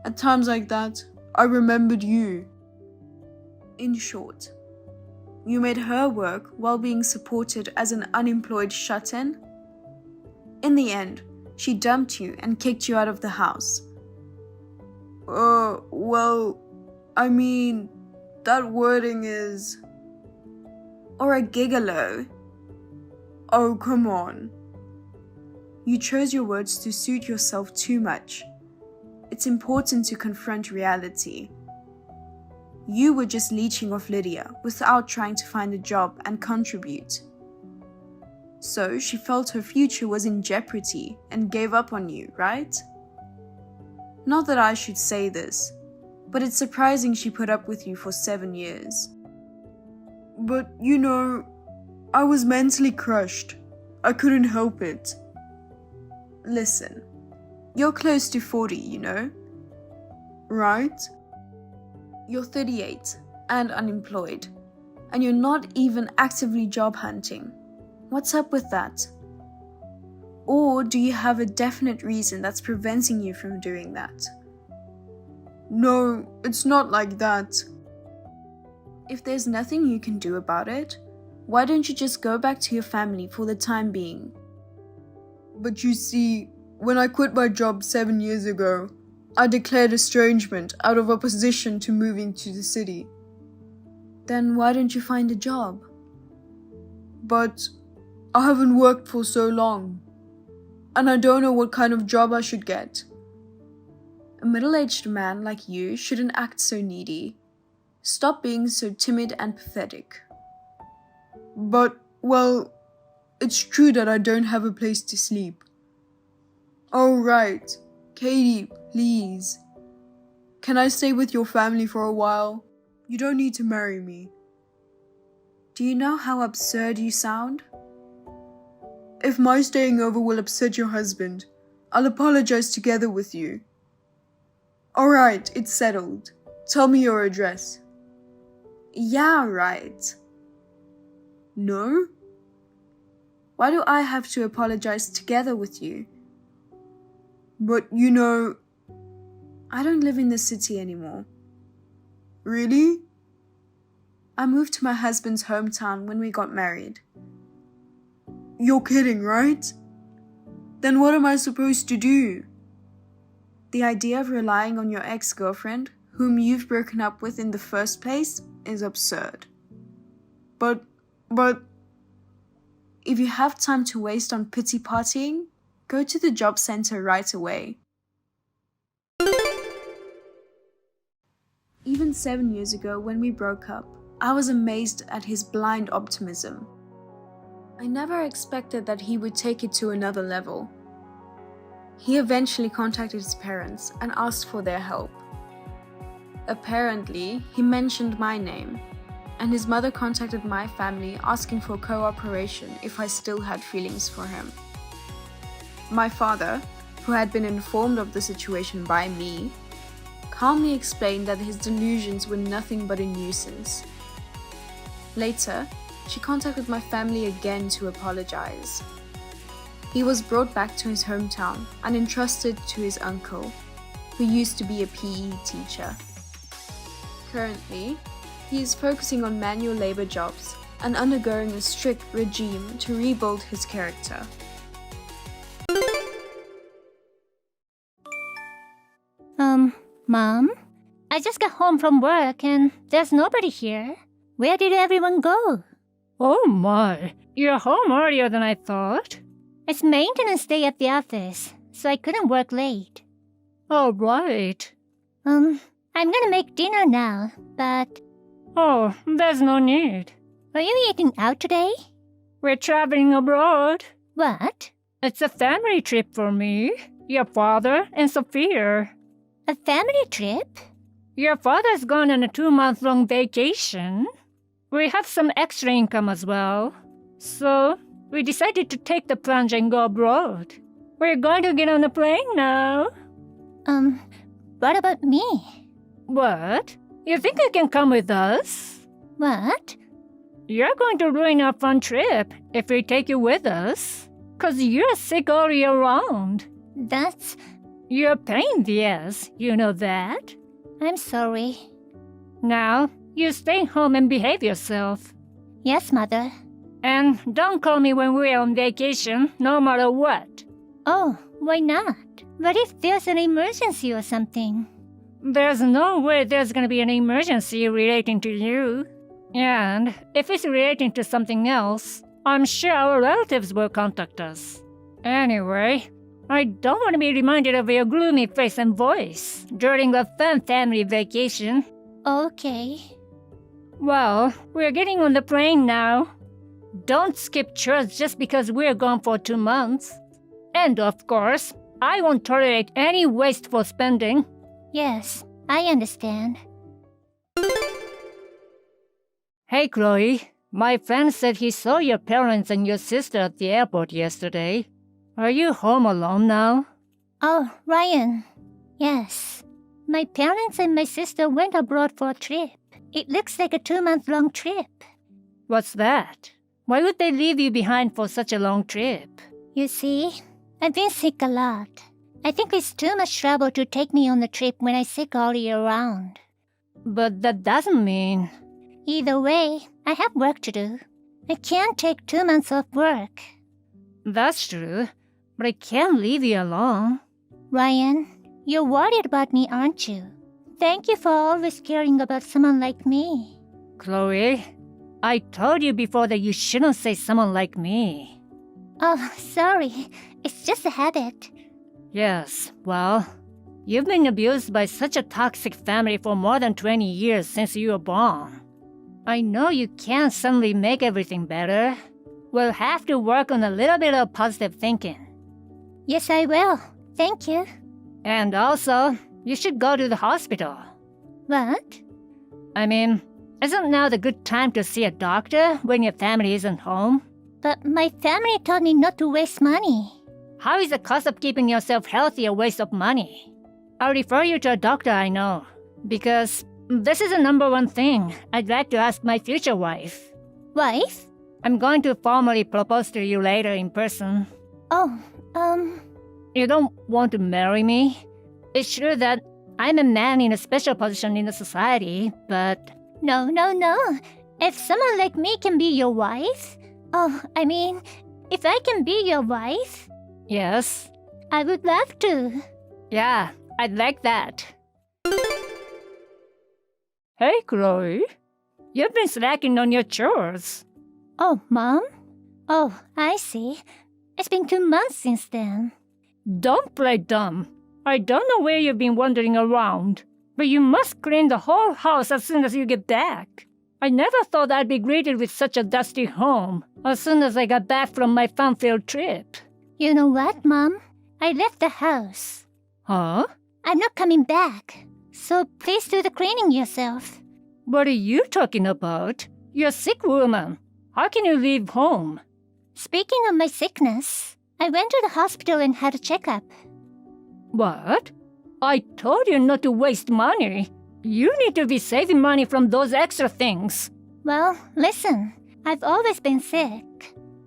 At times like that, I remembered you. In short, you made her work while being supported as an unemployed shut-in? In the end, she dumped you and kicked you out of the house. Well, I mean, that wording is... Or a gigolo. Oh, come on. You chose your words to suit yourself too much. It's important to confront reality. You were just leeching off Lydia without trying to find a job and contribute. So she felt her future was in jeopardy and gave up on you, right? Not that I should say this, but it's surprising she put up with you for 7 years. But, you know, I was mentally crushed. I couldn't help it. Listen, you're close to 40, you know? Right? You're 38 and unemployed, and you're not even actively job hunting. What's up with that? Or do you have a definite reason that's preventing you from doing that? No, it's not like that. If there's nothing you can do about it, why don't you just go back to your family for the time being? But you see, when I quit my job 7 years ago, I declared estrangement out of opposition to moving to the city. Then why don't you find a job? But I haven't worked for so long, and I don't know what kind of job I should get. A middle-aged man like you shouldn't act so needy. Stop being so timid and pathetic. But, well, it's true that I don't have a place to sleep. Oh, right. Katie, please. Can I stay with your family for a while? You don't need to marry me. Do you know how absurd you sound? If my staying over will upset your husband, I'll apologize together with you. Alright, it's settled. Tell me your address. Yeah, right. No? Why do I have to apologize together with you? But you know... I don't live in the city anymore. Really? I moved to my husband's hometown when we got married. You're kidding, right? Then what am I supposed to do? The idea of relying on your ex-girlfriend, whom you've broken up with in the first place, is absurd. But... If you have time to waste on pity partying, go to the job center right away. Even 7 years ago when we broke up, I was amazed at his blind optimism. I never expected that he would take it to another level. He eventually contacted his parents and asked for their help. Apparently, he mentioned my name, and his mother contacted my family asking for cooperation if I still had feelings for him. My father, who had been informed of the situation by me, calmly explained that his delusions were nothing but a nuisance. Later, she contacted my family again to apologize. He was brought back to his hometown and entrusted to his uncle, who used to be a PE teacher. Currently, he is focusing on manual labor jobs and undergoing a strict regime to rebuild his character. Mom? I just got home from work and there's nobody here. Where did everyone go? Oh my, you're home earlier than I thought. It's maintenance day at the office, so I couldn't work late. All right. I'm gonna make dinner now, but... Oh, there's no need. Are you eating out today? We're traveling abroad. What? It's a family trip for me, your father, and Sophia. A family trip? Your father's gone on a 2-month-long vacation. We have some extra income as well. So, we decided to take the plunge and go abroad. We're going to get on a plane now. What about me? What? You think you can come with us? What? You're going to ruin our fun trip if we take you with us. 'Cause you're sick all year round. That's... You're a pain in the ass, you know that? I'm sorry. Now, you stay home and behave yourself. Yes, Mother. And don't call me when we're on vacation, no matter what. Oh, why not? What if there's an emergency or something? There's no way there's gonna be an emergency relating to you. And if it's relating to something else, I'm sure our relatives will contact us. Anyway, I don't want to be reminded of your gloomy face and voice during a fun family vacation. Okay. Well, we're getting on the plane now. Don't skip church just because we're gone for 2 months. And of course, I won't tolerate any wasteful spending. Yes, I understand. Hey, Chloe. My friend said he saw your parents and your sister at the airport yesterday. Are you home alone now? Oh, Ryan. Yes. My parents and my sister went abroad for a trip. It looks like a 2-month-long trip. What's that? Why would they leave you behind for such a long trip? You see, I've been sick a lot. I think it's too much trouble to take me on the trip when I'm sick all year round. But that doesn't mean... Either way, I have work to do. I can't take 2 months off work. That's true, but I can't leave you alone. Ryan, you're worried about me, aren't you? Thank you for always caring about someone like me. Chloe, I told you before that you shouldn't say someone like me. Oh, sorry. It's just a habit. Yes, well, you've been abused by such a toxic family for more than 20 years since you were born. I know you can't suddenly make everything better. We'll have to work on a little bit of positive thinking. Yes, I will. Thank you. And also, you should go to the hospital. What? I mean, isn't now the good time to see a doctor when your family isn't home? But my family told me not to waste money. How is the cost of keeping yourself healthy a waste of money? I'll refer you to a doctor I know, because this is the number one thing I'd like to ask my future wife. Wife? I'm going to formally propose to you later in person. Oh, You don't want to marry me? It's true that I'm a man in a special position in the society, but... No. If someone like me can be your wife... Oh, I mean, if I can be your wife... Yes? I would love to. Yeah, I'd like that. Hey, Chloe. You've been slacking on your chores. Oh, Mom? Oh, I see. It's been 2 months since then. Don't play dumb. I don't know where you've been wandering around, but you must clean the whole house as soon as you get back. I never thought I'd be greeted with such a dusty home as soon as I got back from my fun-filled trip. You know what, Mom? I left the house. Huh? I'm not coming back. So please do the cleaning yourself. What are you talking about? You're a sick woman. How can you leave home? Speaking of my sickness, I went to the hospital and had a checkup. What? I told you not to waste money. You need to be saving money from those extra things. Well, listen, I've always been sick.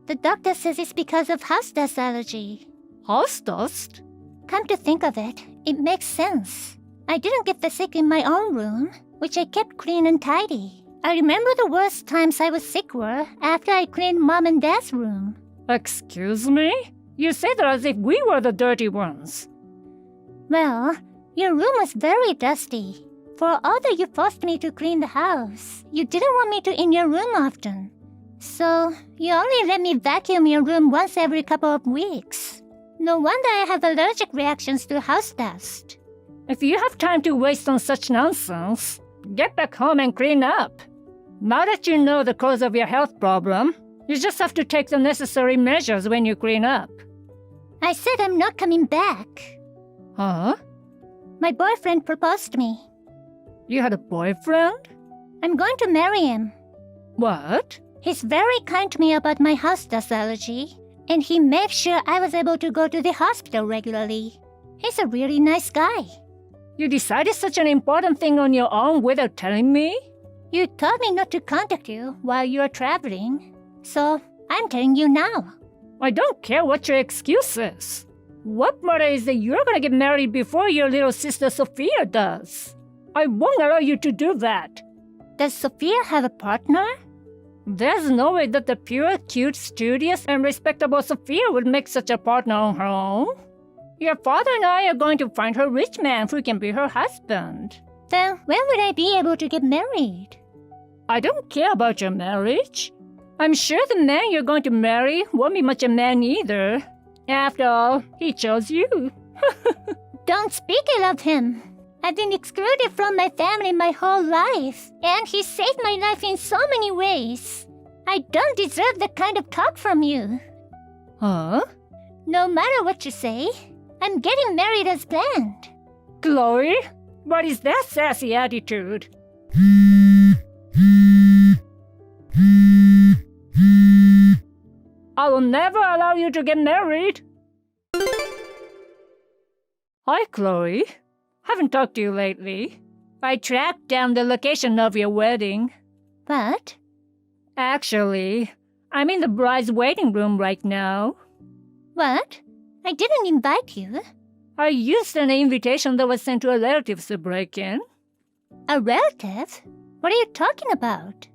The doctor says it's because of house dust allergy. House dust? Come to think of it, it makes sense. I didn't get the sick in my own room, which I kept clean and tidy. I remember the worst times I was sick were after I cleaned Mom and Dad's room. Excuse me? You say that as if we were the dirty ones. Well, your room was very dusty. For although you forced me to clean the house, you didn't want me to in your room often. So, you only let me vacuum your room once every couple of weeks. No wonder I have allergic reactions to house dust. If you have time to waste on such nonsense, get back home and clean up. Now that you know the cause of your health problem, you just have to take the necessary measures when you clean up. I said I'm not coming back. Huh? My boyfriend proposed to me. You had a boyfriend? I'm going to marry him. What? He's very kind to me about my house dust allergy, and he made sure I was able to go to the hospital regularly. He's a really nice guy. You decided such an important thing on your own without telling me? You told me not to contact you while you are traveling, so I'm telling you now. I don't care what your excuse is. What matter is that you're gonna get married before your little sister Sophia does. I won't allow you to do that. Does Sophia have a partner? There's no way that the pure, cute, studious, and respectable Sophia would make such a partner on her own. Your father and I are going to find her rich man who can be her husband. Then when would I be able to get married? I don't care about your marriage. I'm sure the man you're going to marry won't be much a man either. After all, he chose you. Don't speak ill of him. I've been excluded from my family my whole life, and he saved my life in so many ways. I don't deserve that kind of talk from you. Huh? No matter what you say, I'm getting married as planned. Chloe? What is that sassy attitude? I will never allow you to get married. Hi, Chloe. Haven't talked to you lately. I tracked down the location of your wedding. What? Actually, I'm in the bride's waiting room right now. What? I didn't invite you. I used an invitation that was sent to a relative to break in. A relative? What are you talking about?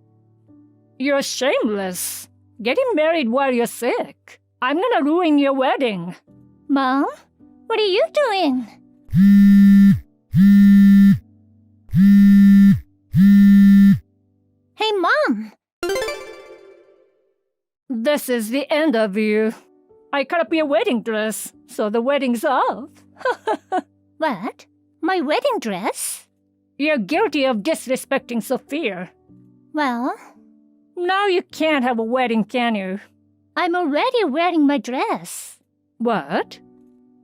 You're shameless. Getting married while you're sick. I'm gonna ruin your wedding. Mom? What are you doing? Hey, Mom! This is the end of you. I cut up your wedding dress, so the wedding's off. What? My wedding dress? You're guilty of disrespecting Sophia. Well, Now you can't have a wedding, can you? I'm already wearing my dress. What?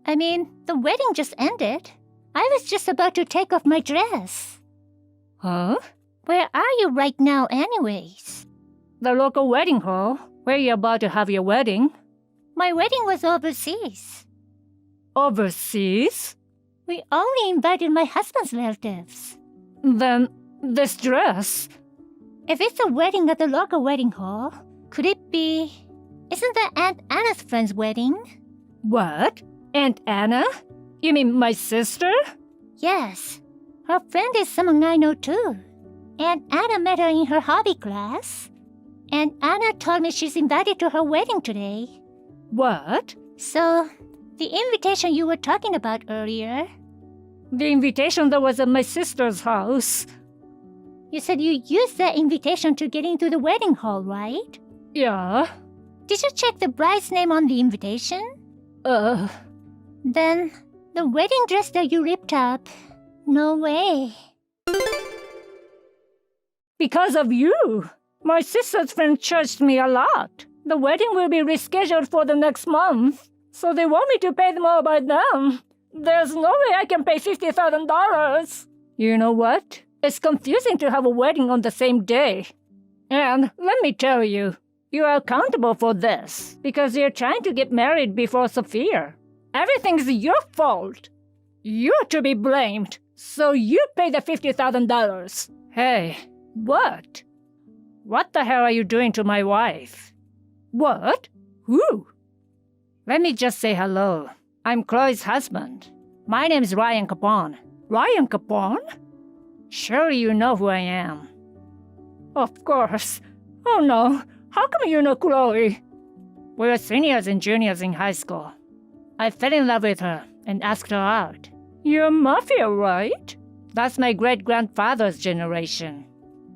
I mean, the wedding just ended. I was just about to take off my dress. Huh? Where are you right now anyways? The local wedding hall, where you're about to have your wedding. My wedding was overseas. Overseas? We only invited my husband's relatives. Then, this dress. If it's a wedding at the local wedding hall, could it be... Isn't that Aunt Anna's friend's wedding? What? Aunt Anna? You mean my sister? Yes. Her friend is someone I know too. Aunt Anna met her in her hobby class. Aunt Anna told me she's invited to her wedding today. What? So, the invitation you were talking about earlier, The invitation that was at my sister's house. you said you used that invitation to get into the wedding hall, right? Yeah. Did you check the bride's name on the invitation? Then, the wedding dress that you ripped up, no way. Because of you. My sister's friend charged me a lot. The wedding will be rescheduled for the next month, so they want me to pay them all by them. There's no way I can pay $50,000. You know what? It's confusing to have a wedding on the same day. And let me tell you, you are accountable for this because you're trying to get married before Sophia. Everything's your fault. You're to be blamed, so you pay the $50,000. Hey, what? What the hell are you doing to my wife? What? Who? Let me just say hello. I'm Chloe's husband. My name's Ryan Capone. Ryan Capone? Surely you know who I am. Of course. Oh no, how come you know Chloe? We were seniors and juniors in high school. I fell in love with her and asked her out. You're mafia, right? That's my great-grandfather's generation.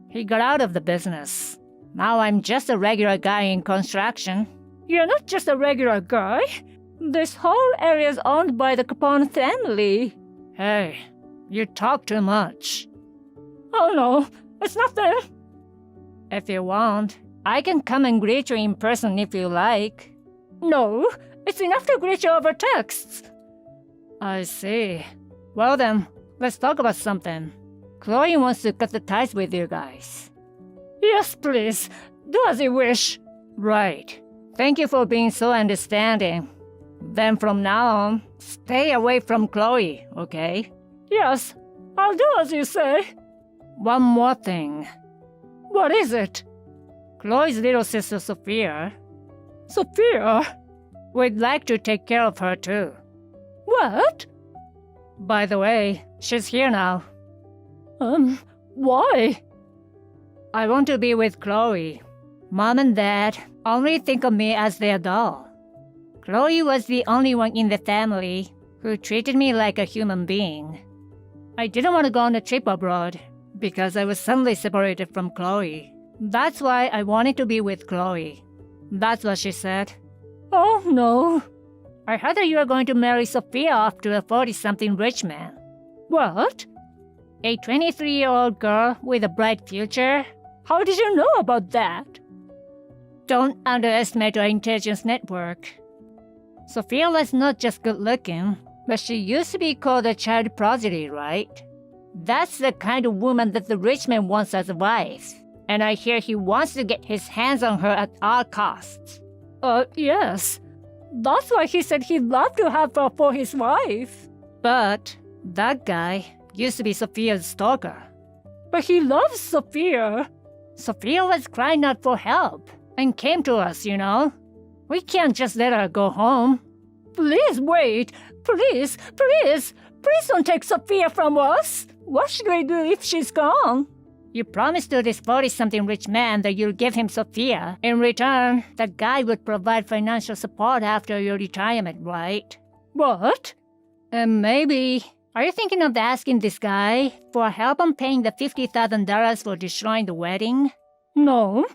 He got out of the business. Now I'm just a regular guy in construction. You're not just a regular guy. This whole area is owned by the Capone family. Hey, you talk too much. Oh no, it's nothing. If you want, I can come and greet you in person if you like. No, it's enough to greet you over texts. I see. Well then, let's talk about something. Chloe wants to cut the ties with you guys. Yes, please. Do as you wish. Right. Thank you for being so understanding. Then from now on, stay away from Chloe, okay? Yes, I'll do as you say. One more thing. What is it? Chloe's little sister Sophia. Sophia? We'd like to take care of her too. What? By the way, she's here now. Why? I want to be with Chloe. Mom and Dad only think of me as their doll. Chloe was the only one in the family who treated me like a human being. I didn't want to go on a trip abroad because I was suddenly separated from Chloe. That's why I wanted to be with Chloe. That's what she said. Oh no. I heard that you are going to marry Sophia off to a 40-something rich man. What? A 23-year-old girl with a bright future? How did you know about that? Don't underestimate our intelligence network. Sophia was not just good looking, but she used to be called a child prodigy, right? That's the kind of woman that the rich man wants as a wife. And I hear he wants to get his hands on her at all costs. Yes. That's why he said he'd love to have her for his wife. But that guy used to be Sophia's stalker. But he loves Sophia. Sophia was crying out for help and came to us, you know. We can't just let her go home. Please wait. Please don't take Sophia from us. What should we do if she's gone? You promised to this 40-something rich man that you'll give him Sophia. In return, the guy would provide financial support after your retirement, right? What? Maybe. Are you thinking of asking this guy for help on paying the $50,000 for destroying the wedding? No.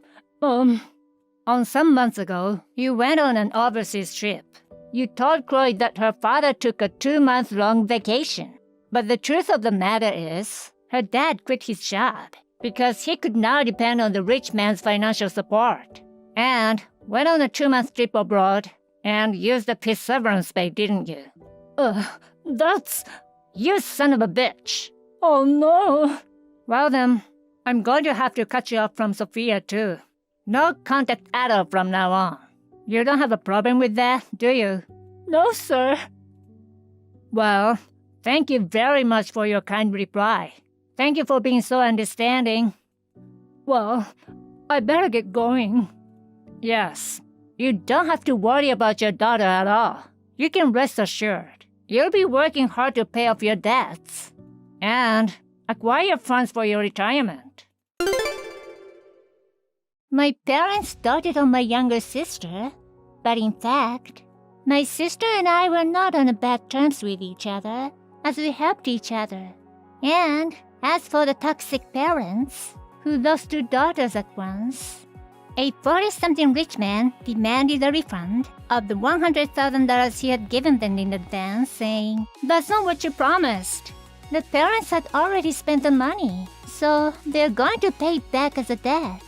On some months ago, you went on an overseas trip. You told Chloe that her father took a 2-month-long vacation. But the truth of the matter is, her dad quit his job because he could now depend on the rich man's financial support. And went on a 2-month trip abroad and used up his severance pay, didn't you? That's... You son of a bitch. Oh no. Well then, I'm going to have to cut you off from Sophia too. No contact at all from now on. You don't have a problem with that, do you? No, sir. Well, thank you very much for your kind reply. Thank you for being so understanding. Well, I better get going. Yes, you don't have to worry about your daughter at all. You can rest assured. You'll be working hard to pay off your debts and acquire funds for your retirement. My parents doted on my younger sister, but in fact, my sister and I were not on bad terms with each other, as we helped each other. And as for the toxic parents, who lost 2 daughters at once, a 40-something rich man demanded a refund of the $100,000 he had given them in advance, saying, "That's not what you promised." The parents had already spent the money, so they're going to pay it back as a debt.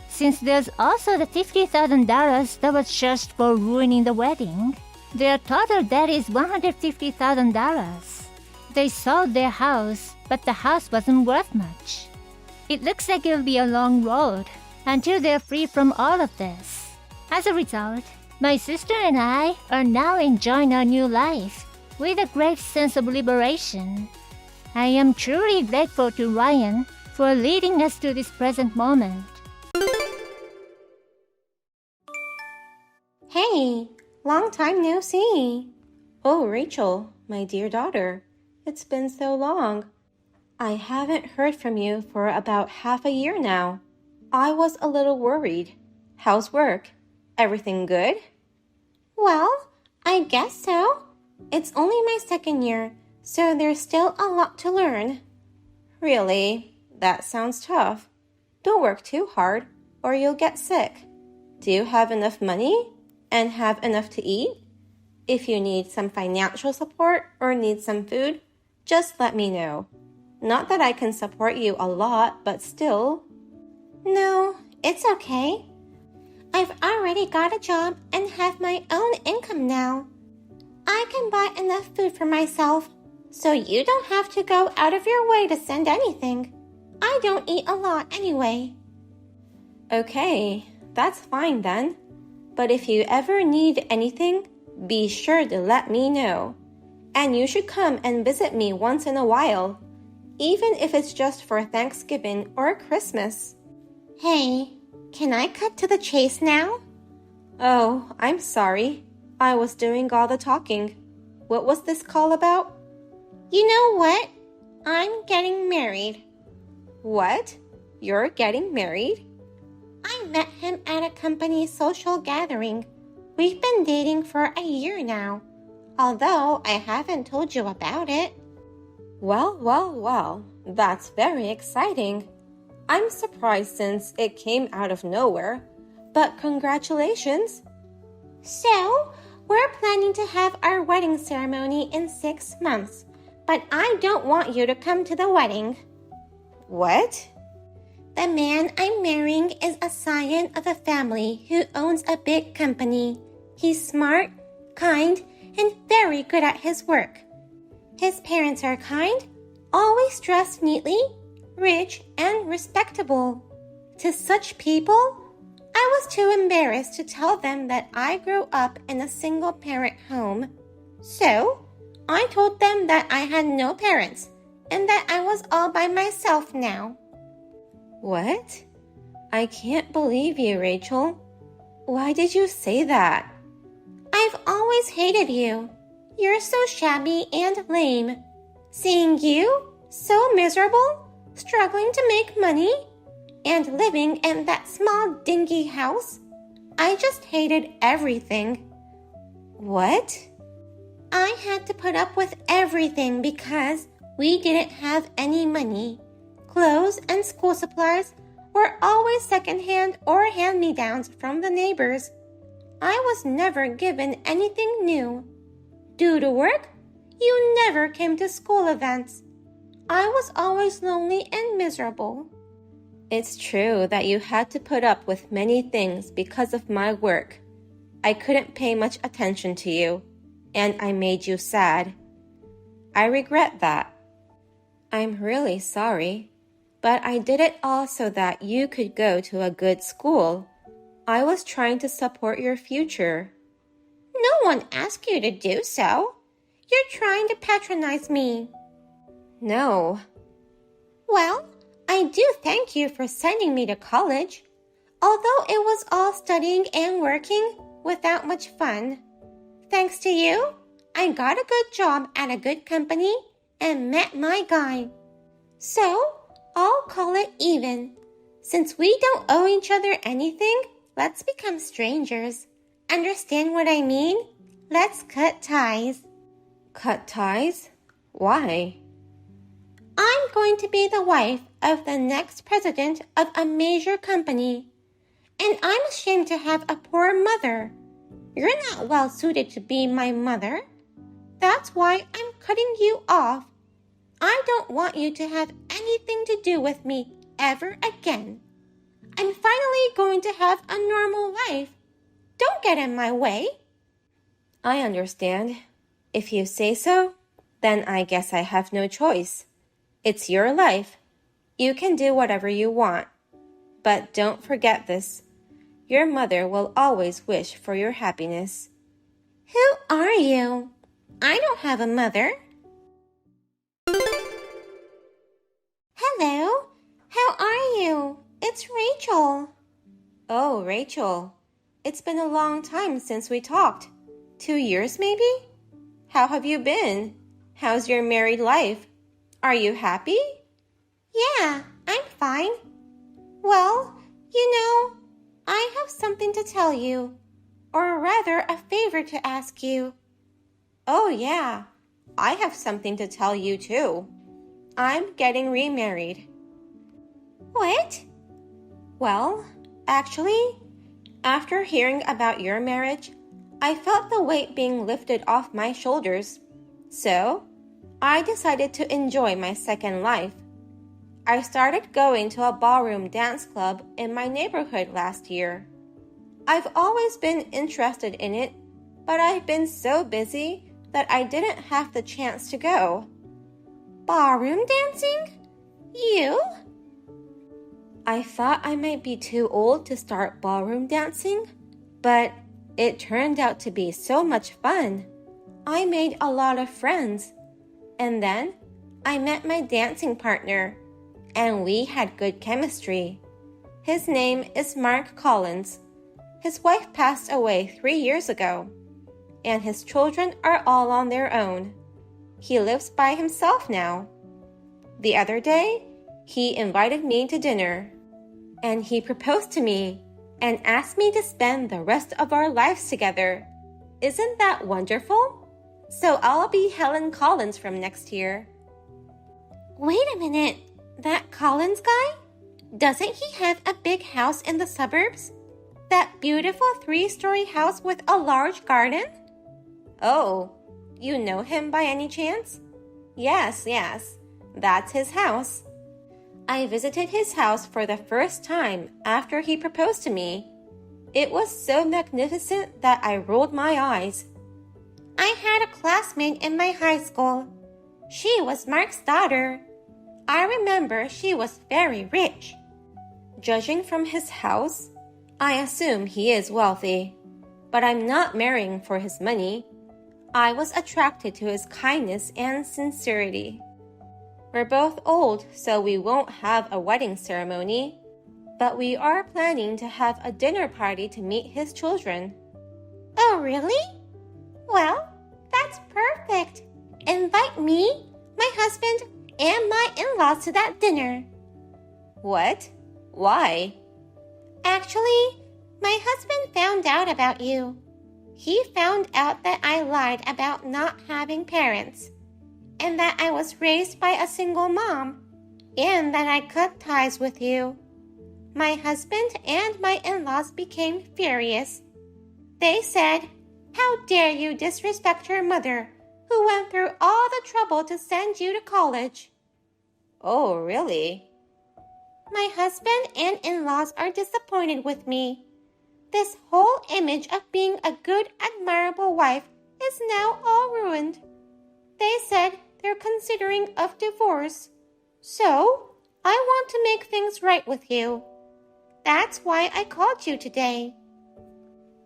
Since there's also the $50,000 that was charged for ruining the wedding, their total debt is $150,000. They sold their house, but the house wasn't worth much. It looks like it'll be a long road until they're free from all of this. As a result, my sister and I are now enjoying our new life with a great sense of liberation. I am truly grateful to Ryan for leading us to this present moment. Hey, long time no see. Oh, Rachel, my dear daughter, it's been so long. I haven't heard from you for about half a year now. I was a little worried. How's work? Everything good? Well, I guess so. It's only my 2nd year, so there's still a lot to learn. Really? That sounds tough. Don't work too hard, or you'll get sick. Do you have enough money? And have enough to eat? If you need some financial support or need some food, just let me know. Not that I can support you a lot, but still. No, it's okay. I've already got a job and have my own income now. I can buy enough food for myself, so you don't have to go out of your way to send anything. I don't eat a lot anyway. Okay, that's fine then. But if you ever need anything, be sure to let me know. And you should come and visit me once in a while, even if it's just for Thanksgiving or Christmas. Hey, can I cut to the chase now? Oh, I'm sorry. I was doing all the talking. What was this call about? You know what? I'm getting married. What? You're getting married? I met him at a company social gathering. We've been dating for a year now, although I haven't told you about it. Well, that's very exciting. I'm surprised since it came out of nowhere, but congratulations. So, we're planning to have our wedding ceremony in 6 months, but I don't want you to come to the wedding. What? The man I'm marrying is a scion of a family who owns a big company. He's smart, kind, and very good at his work. His parents are kind, always dressed neatly, rich, and respectable. To such people, I was too embarrassed to tell them that I grew up in a single-parent home. So, I told them that I had no parents and that I was all by myself now. What? I can't believe you, Rachel. Why did you say that? I've always hated you. You're so shabby and lame. Seeing you, so miserable, struggling to make money, and living in that small dingy house, I just hated everything. What? I had to put up with everything because we didn't have any money. Clothes and school supplies were always secondhand or hand-me-downs from the neighbors. I was never given anything new. Due to work, you never came to school events. I was always lonely and miserable. It's true that you had to put up with many things because of my work. I couldn't pay much attention to you, and I made you sad. I regret that. I'm really sorry, but I did it all so that you could go to a good school. I was trying to support your future. No one asked you to do so. You're trying to patronize me. No. Well, I do thank you for sending me to college, although it was all studying and working without much fun. Thanks to you, I got a good job at a good company and met my guy. So, I'll call it even. Since we don't owe each other anything, let's become strangers. Understand what I mean? Let's cut ties. Cut ties? Why? I'm going to be the wife of the next president of a major company. And I'm ashamed to have a poor mother. You're not well suited to be my mother. That's why I'm cutting you off. I don't want you to have anything to do with me ever again. I'm finally going to have a normal life. Don't get in my way. I understand. If you say so, then I guess I have no choice. It's your life. You can do whatever you want. But don't forget this. Your mother will always wish for your happiness. Who are you? I don't have a mother. Hello. How are you? It's Rachel. Oh, Rachel. It's been a long time since we talked. 2 years, maybe? How have you been? How's your married life? Are you happy? Yeah, I'm fine. Well, I have something to tell you. Or rather, a favor to ask you. Oh, yeah. I have something to tell you, too. I'm getting remarried. What? Well, actually, after hearing about your marriage, I felt the weight being lifted off my shoulders. So, I decided to enjoy my second life. I started going to a ballroom dance club in my neighborhood last year. I've always been interested in it, but I've been so busy that I didn't have the chance to go. Ballroom dancing? You? I thought I might be too old to start ballroom dancing, but it turned out to be so much fun. I made a lot of friends, and then I met my dancing partner, and we had good chemistry. His name is Mark Collins. His wife passed away 3 years ago, and his children are all on their own. He lives by himself now. The other day, he invited me to dinner. and he proposed to me and asked me to spend the rest of our lives together. Isn't that wonderful? So I'll be Helen Collins from next year. Wait a minute, that Collins guy? Doesn't he have a big house in the suburbs? That beautiful 3-story house with a large garden? Oh, you know him by any chance? Yes, that's his house. I visited his house for the first time after he proposed to me. It was so magnificent that I rolled my eyes. I had a classmate in my high school. She was Mark's daughter. I remember she was very rich. Judging from his house, I assume he is wealthy. But I'm not marrying for his money. I was attracted to his kindness and sincerity. We're both old, so we won't have a wedding ceremony. But we are planning to have a dinner party to meet his children. Oh, really? Well, that's perfect. Invite me, my husband, and my in-laws to that dinner. What? Why? Actually, my husband found out about you. He found out that I lied about not having parents, and that I was raised by a single mom, and that I cut ties with you. My husband and my in-laws became furious. They said, "How dare you disrespect your mother, who went through all the trouble to send you to college?" Oh, really? My husband and in-laws are disappointed with me. This whole image of being a good, admirable wife is now all ruined. They said they're considering of divorce. So, I want to make things right with you. That's why I called you today.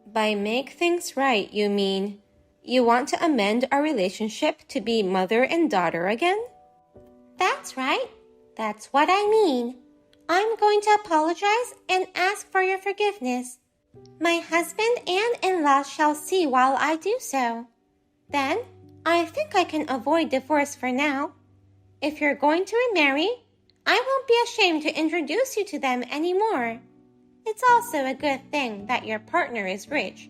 By make things right, you mean you want to amend our relationship to be mother and daughter again? That's right. That's what I mean. I'm going to apologize and ask for your forgiveness. My husband and in-laws shall see while I do so. Then, I think I can avoid divorce for now. If you're going to remarry, I won't be ashamed to introduce you to them anymore. It's also a good thing that your partner is rich.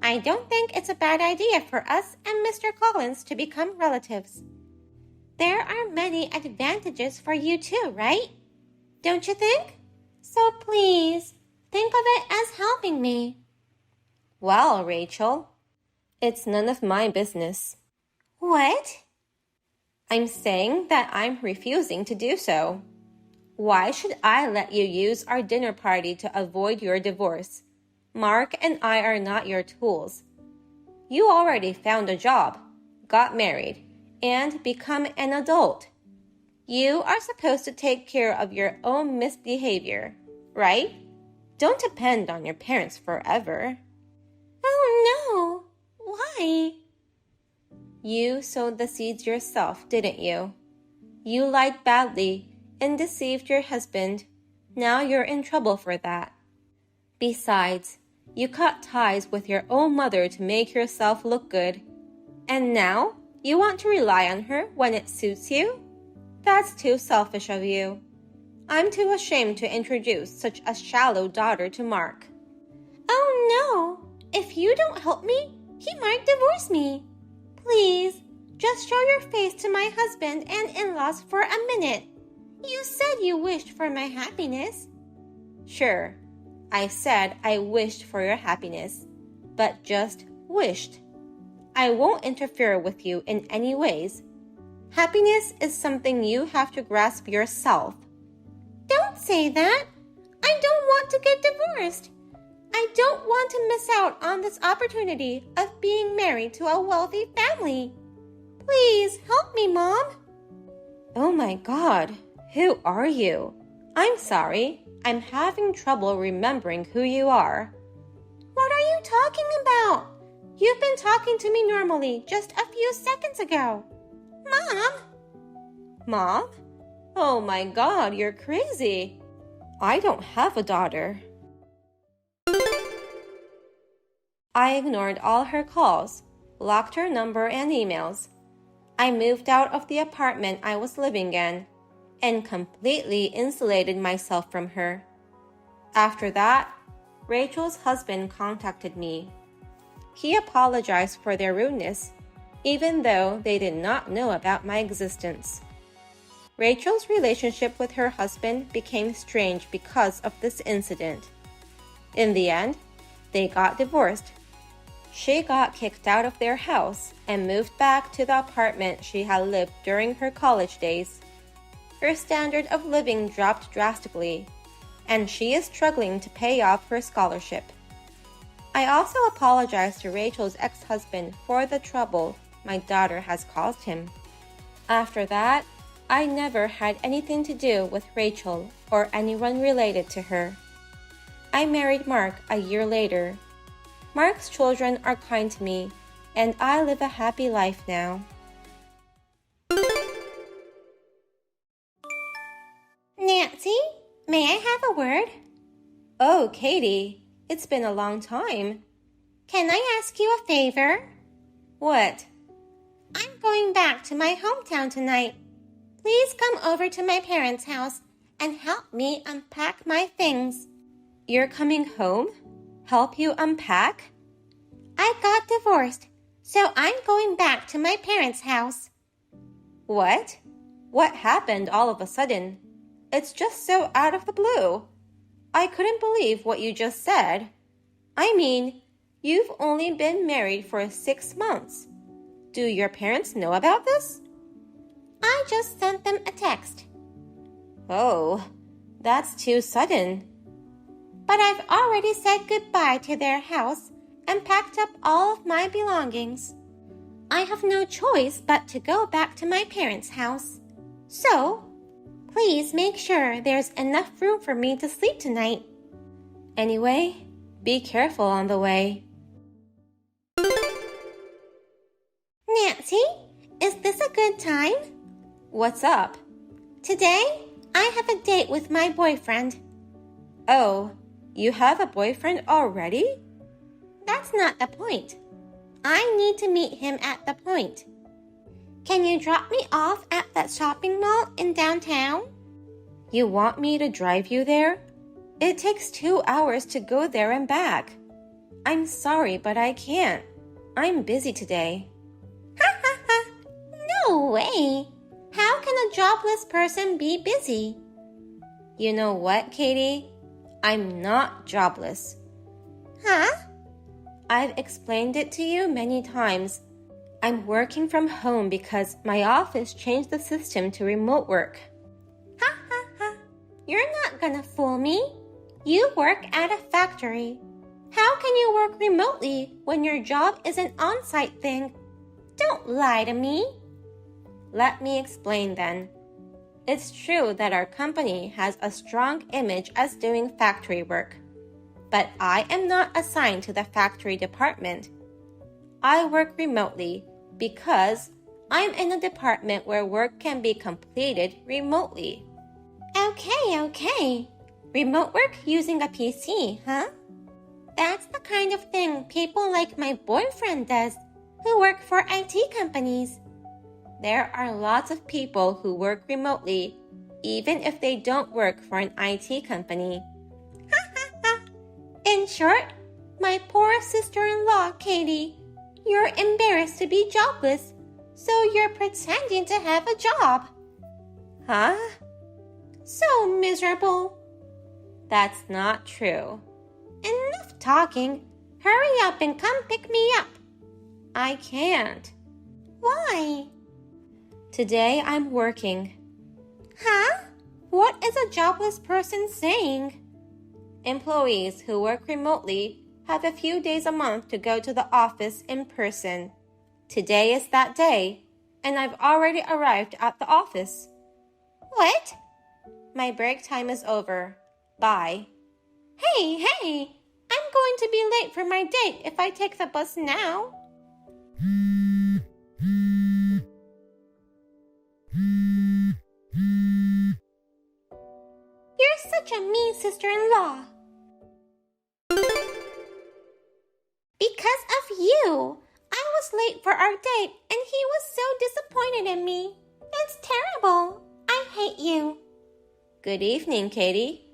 I don't think it's a bad idea for us and Mr. Collins to become relatives. There are many advantages for you too, right? Don't you think? So please, think of it as helping me. Well, Rachel, it's none of my business. What? I'm saying that I'm refusing to do so. Why should I let you use our dinner party to avoid your divorce? Mark and I are not your tools. You already found a job, got married, and become an adult. You are supposed to take care of your own misbehavior, right? Don't depend on your parents forever. Oh no! Why? You sowed the seeds yourself, didn't you? You lied badly and deceived your husband. Now you're in trouble for that. Besides, you cut ties with your own mother to make yourself look good. And now you want to rely on her when it suits you? That's too selfish of you. I'm too ashamed to introduce such a shallow daughter to Mark. Oh no! If you don't help me, he might divorce me. Please, just show your face to my husband and in-laws for a minute. You said you wished for my happiness. Sure, I said I wished for your happiness, but just wished. I won't interfere with you in any ways. Happiness is something you have to grasp yourself. Don't say that. I don't want to get divorced. I don't want to miss out on this opportunity of being married to a wealthy family. Please help me, Mom. Oh my God, who are you? I'm sorry, I'm having trouble remembering who you are. What are you talking about? You've been talking to me normally just a few seconds ago. Mom? Mom? Oh my God, you're crazy. I don't have a daughter. I ignored all her calls, blocked her number and emails. I moved out of the apartment I was living in and completely insulated myself from her. After that, Rachel's husband contacted me. He apologized for their rudeness, even though they did not know about my existence. Rachel's relationship with her husband became strange because of this incident. In the end, they got divorced. She got kicked out of their house and moved back to the apartment she had lived during her college days. Her standard of living dropped drastically, and she is struggling to pay off her scholarship. I also apologize to Rachel's ex-husband for the trouble my daughter has caused him. After that, I never had anything to do with Rachel or anyone related to her. I married Mark a year later. Mark's children are kind to me, and I live a happy life now. Nancy, may I have a word? Oh, Katie, it's been a long time. Can I ask you a favor? What? I'm going back to my hometown tonight. Please come over to my parents' house and help me unpack my things. You're coming home? Help you unpack? I got divorced, so I'm going back to my parents' house. What? What happened all of a sudden? It's just so out of the blue. I couldn't believe what you just said. I mean, you've only been married for 6 months. Do your parents know about this? I just sent them a text. Oh, that's too sudden. But I've already said goodbye to their house and packed up all of my belongings. I have no choice but to go back to my parents' house. So, please make sure there's enough room for me to sleep tonight. Anyway, be careful on the way. Nancy, is this a good time? What's up? Today, I have a date with my boyfriend. Oh, you have a boyfriend already? That's not the point. I need to meet him at the point. Can you drop me off at that shopping mall in downtown? You want me to drive you there? It takes 2 hours to go there and back. I'm sorry, but I can't. I'm busy today. Ha ha ha! No way! How can a jobless person be busy? You know what, Katie? I'm not jobless. Huh? I've explained it to you many times. I'm working from home because my office changed the system to remote work. Ha ha ha! You're not gonna fool me. You work at a factory. How can you work remotely when your job is an on-site thing? Don't lie to me. Let me explain then. It's true that our company has a strong image as doing factory work, but I am not assigned to the factory department. I work remotely because I'm in a department where work can be completed remotely. Okay. Remote work using a PC, huh? That's the kind of thing people like my boyfriend does, who work for IT companies. There are lots of people who work remotely, even if they don't work for an IT company. In short, my poor sister-in-law, Katie, you're embarrassed to be jobless, so you're pretending to have a job. Huh? So miserable. That's not true. Enough talking. Hurry up and come pick me up. I can't. Why? Today I'm working. Huh? What is a jobless person saying? Employees who work remotely have a few days a month to go to the office in person. Today is that day, and I've already arrived at the office. What? My break time is over. Bye. Hey! I'm going to be late for my date if I take the bus now. You're such a mean sister-in-law. Because of you, I was late for our date and he was so disappointed in me. It's terrible. I hate you. Good evening, Katie.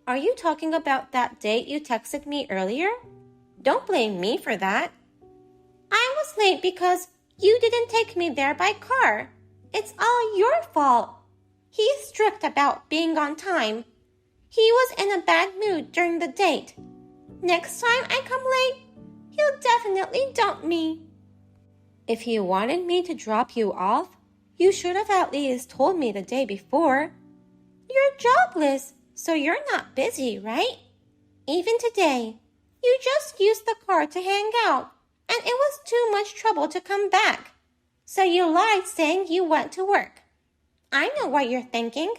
Are you talking about that date you texted me earlier? Don't blame me for that. I was late because you didn't take me there by car. It's all your fault. He's strict about being on time. He was in a bad mood during the date. Next time I come late, he'll definitely dump me. If you wanted me to drop you off, you should have at least told me the day before. You're jobless, so you're not busy, right? Even today, you just used the car to hang out, and it was too much trouble to come back. So you lied saying you went to work. I know what you're thinking.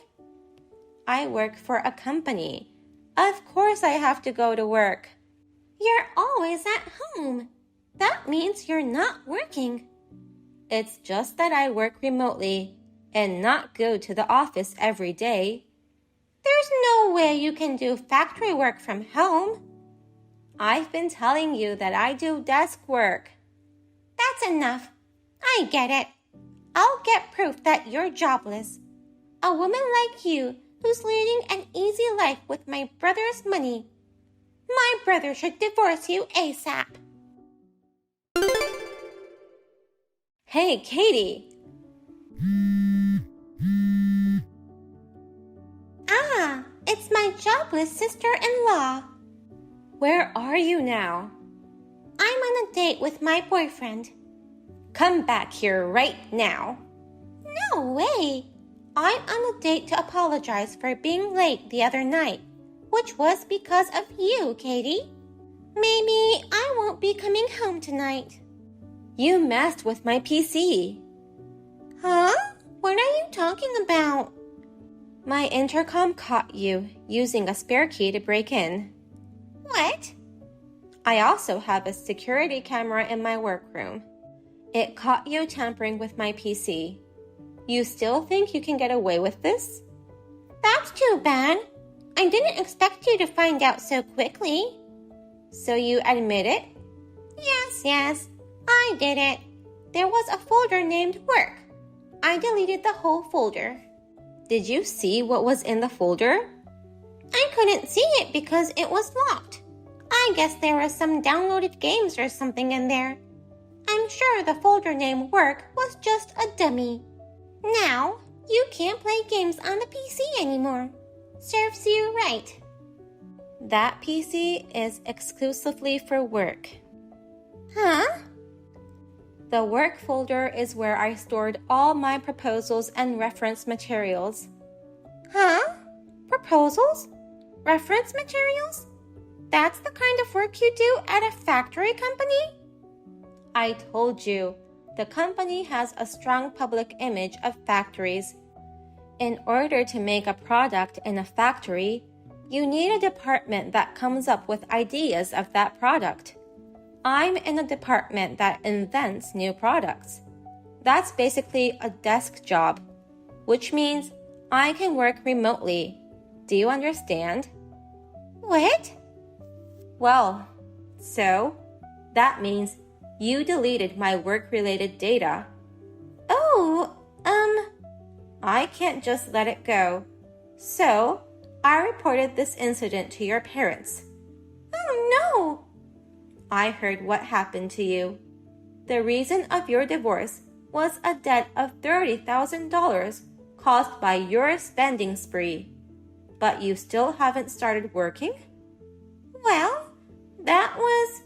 I work for a company. Of course I have to go to work. You're always at home. That means you're not working. It's just that I work remotely and not go to the office every day. There's no way you can do factory work from home. I've been telling you that I do desk work. That's enough. I get it. I'll get proof that you're jobless. A woman like you who's leading an easy life with my brother's money. My brother should divorce you ASAP. Hey, Katie. Ah, it's my jobless sister-in-law. Where are you now? I'm on a date with my boyfriend. Come back here right now. No way. I'm on a date to apologize for being late the other night, which was because of you, Katie. Maybe I won't be coming home tonight. You messed with my PC. Huh? What are you talking about? My intercom caught you using a spare key to break in. What? I also have a security camera in my workroom. It caught you tampering with my PC. You still think you can get away with this? That's too bad. I didn't expect you to find out so quickly. So you admit it? Yes, I did it. There was a folder named Work. I deleted the whole folder. Did you see what was in the folder? I couldn't see it because it was locked. I guess there were some downloaded games or something in there. I'm sure the folder name Work was just a dummy. Now, you can't play games on the PC anymore. Serves you right. That PC is exclusively for work. Huh? The work folder is where I stored all my proposals and reference materials. Huh? Proposals? Reference materials? That's the kind of work you do at a factory company? I told you, the company has a strong public image of factories. In order to make a product in a factory, you need a department that comes up with ideas of that product. I'm in a department that invents new products. That's basically a desk job, which means I can work remotely. Do you understand? What? Well, so that means you deleted my work-related data. Oh, I can't just let it go. So, I reported this incident to your parents. Oh no! I heard what happened to you. The reason of your divorce was a debt of $30,000 caused by your spending spree. But you still haven't started working? Well, that was...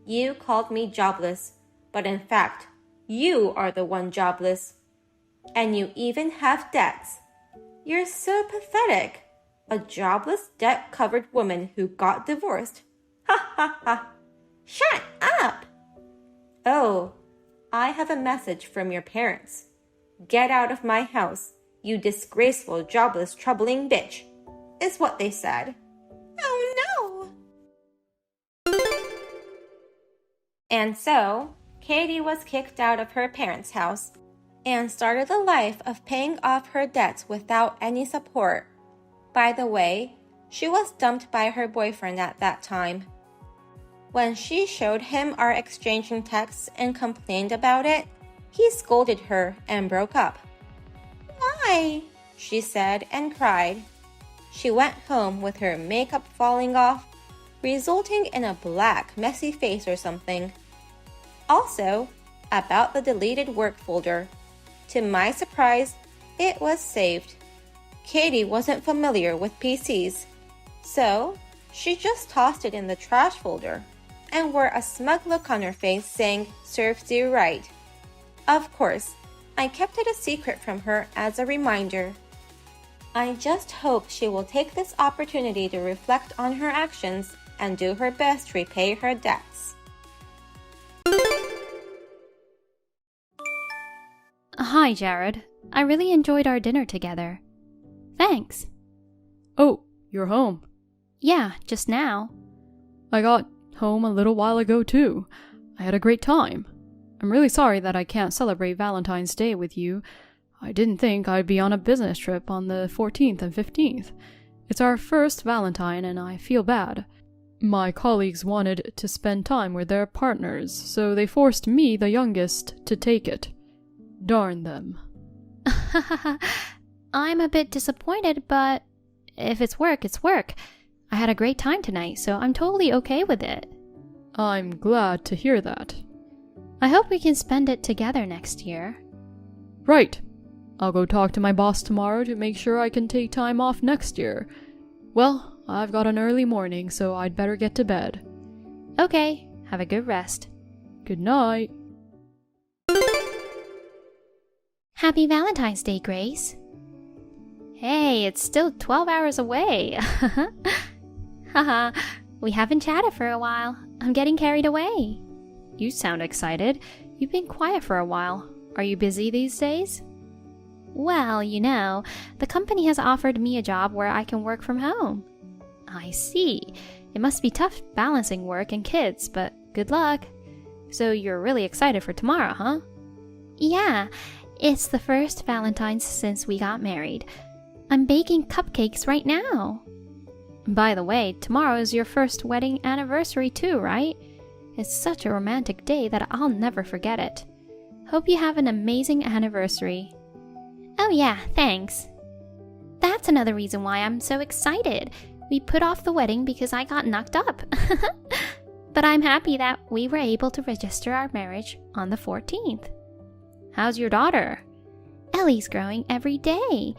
You called me jobless, but in fact, you are the one jobless. And you even have debts. You're so pathetic. A jobless, debt-covered woman who got divorced. Ha ha ha. Shut up! Oh, I have a message from your parents. Get out of my house, you disgraceful, jobless, troubling bitch, is what they said. Oh no! And so, Katie was kicked out of her parents' house and started a life of paying off her debts without any support. By the way, she was dumped by her boyfriend at that time. When she showed him our exchanging texts and complained about it, he scolded her and broke up. Why? She said and cried. she went home with her makeup falling off, resulting in a black, messy face or something. Also, about the deleted work folder. To my surprise, it was saved. Katie wasn't familiar with PCs, so she just tossed it in the trash folder and wore a smug look on her face saying, "Serves you right." Of course, I kept it a secret from her as a reminder. I just hope she will take this opportunity to reflect on her actions and do her best to repay her debts. Hi, Jared. I really enjoyed our dinner together. Thanks. Oh, you're home. Yeah, just now. I got home a little while ago, too. I had a great time. I'm really sorry that I can't celebrate Valentine's Day with you. I didn't think I'd be on a business trip on the 14th and 15th. It's our first Valentine, and I feel bad. My colleagues wanted to spend time with their partners, so they forced me, the youngest, to take it. Darn them. I'm a bit disappointed, but if it's work, it's work. I had a great time tonight, so I'm totally okay with it. I'm glad to hear that. I hope we can spend it together next year. Right. I'll go talk to my boss tomorrow to make sure I can take time off next year. Well, I've got an early morning, so I'd better get to bed. Okay, have a good rest. Good night. Happy Valentine's Day, Grace. Hey, it's still 12 hours away. Haha, we haven't chatted for a while. I'm getting carried away. You sound excited. You've been quiet for a while. Are you busy these days? Well, you know, the company has offered me a job where I can work from home. I see. It must be tough balancing work and kids, but good luck. So you're really excited for tomorrow, huh? Yeah, it's the first Valentine's since we got married. I'm baking cupcakes right now. By the way, tomorrow is your first wedding anniversary too, right? It's such a romantic day that I'll never forget it. Hope you have an amazing anniversary. Oh yeah, thanks. That's another reason why I'm so excited. We put off the wedding because I got knocked up. But I'm happy that we were able to register our marriage on the 14th. How's your daughter? Ellie's growing every day.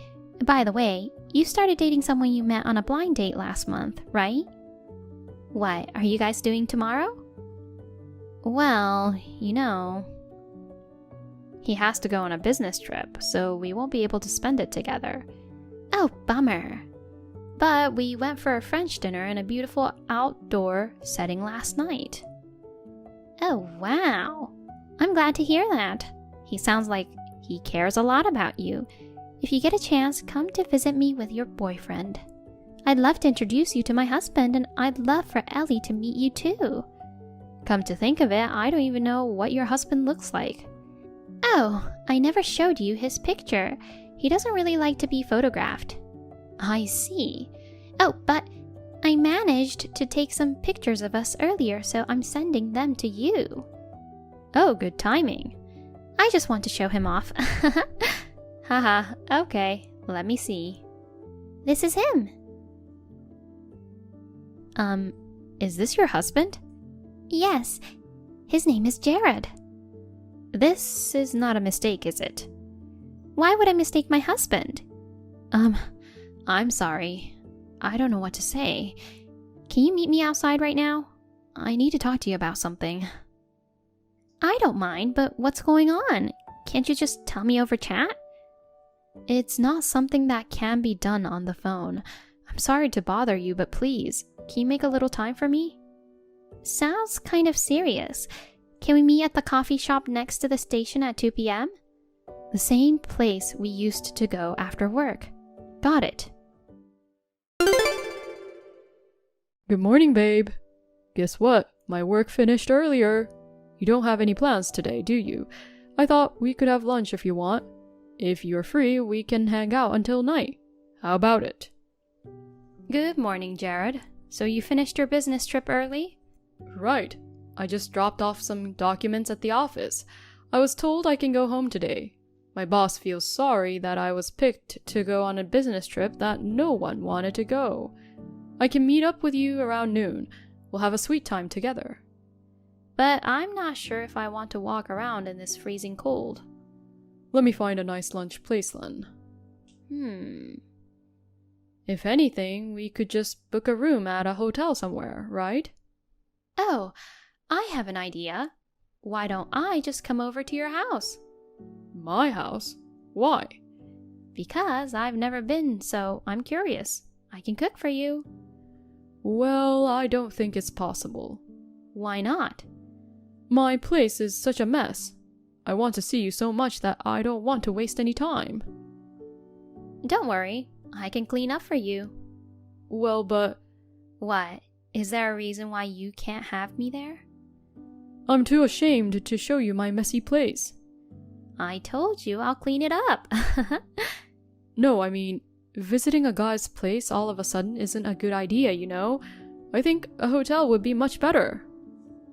By the way, you started dating someone you met on a blind date last month, right? What are you guys doing tomorrow? Well, you know, he has to go on a business trip, so we won't be able to spend it together. Oh, bummer. But we went for a French dinner in a beautiful outdoor setting last night. Oh, wow. I'm glad to hear that. He sounds like he cares a lot about you. If you get a chance, come to visit me with your boyfriend. I'd love to introduce you to my husband, and I'd love for Ellie to meet you too. Come to think of it, I don't even know what your husband looks like. Oh, I never showed you his picture. He doesn't really like to be photographed. I see. Oh, but I managed to take some pictures of us earlier, so I'm sending them to you. Oh, good timing. I just want to show him off. Haha, okay, let me see. This is him. Is this your husband? Yes, his name is Jared. This is not a mistake, is it? Why would I mistake my husband? I'm sorry. I don't know what to say. Can you meet me outside right now? I need to talk to you about something. I don't mind, but what's going on? Can't you just tell me over chat? It's not something that can be done on the phone. I'm sorry to bother you, but please, can you make a little time for me? Sounds kind of serious. Can we meet at the coffee shop next to the station at 2 p.m? The same place we used to go after work. Got it. Good morning, babe. Guess what? My work finished earlier. You don't have any plans today, do you? I thought we could have lunch if you want. If you're free, we can hang out until night. How about it? Good morning, Jared. So you finished your business trip early? Right. I just dropped off some documents at the office. I was told I can go home today. My boss feels sorry that I was picked to go on a business trip that no one wanted to go. I can meet up with you around noon. We'll have a sweet time together. But I'm not sure if I want to walk around in this freezing cold. Let me find a nice lunch place then. If anything, we could just book a room at a hotel somewhere, right? Oh, I have an idea. Why don't I just come over to your house? My house? Why? Because I've never been, so I'm curious. I can cook for you. Well, I don't think it's possible. Why not? My place is such a mess. I want to see you so much that I don't want to waste any time. Don't worry, I can clean up for you. Well, but... What? Is there a reason why you can't have me there? I'm too ashamed to show you my messy place. I told you I'll clean it up. No, I mean, visiting a guy's place all of a sudden isn't a good idea, you know? I think a hotel would be much better.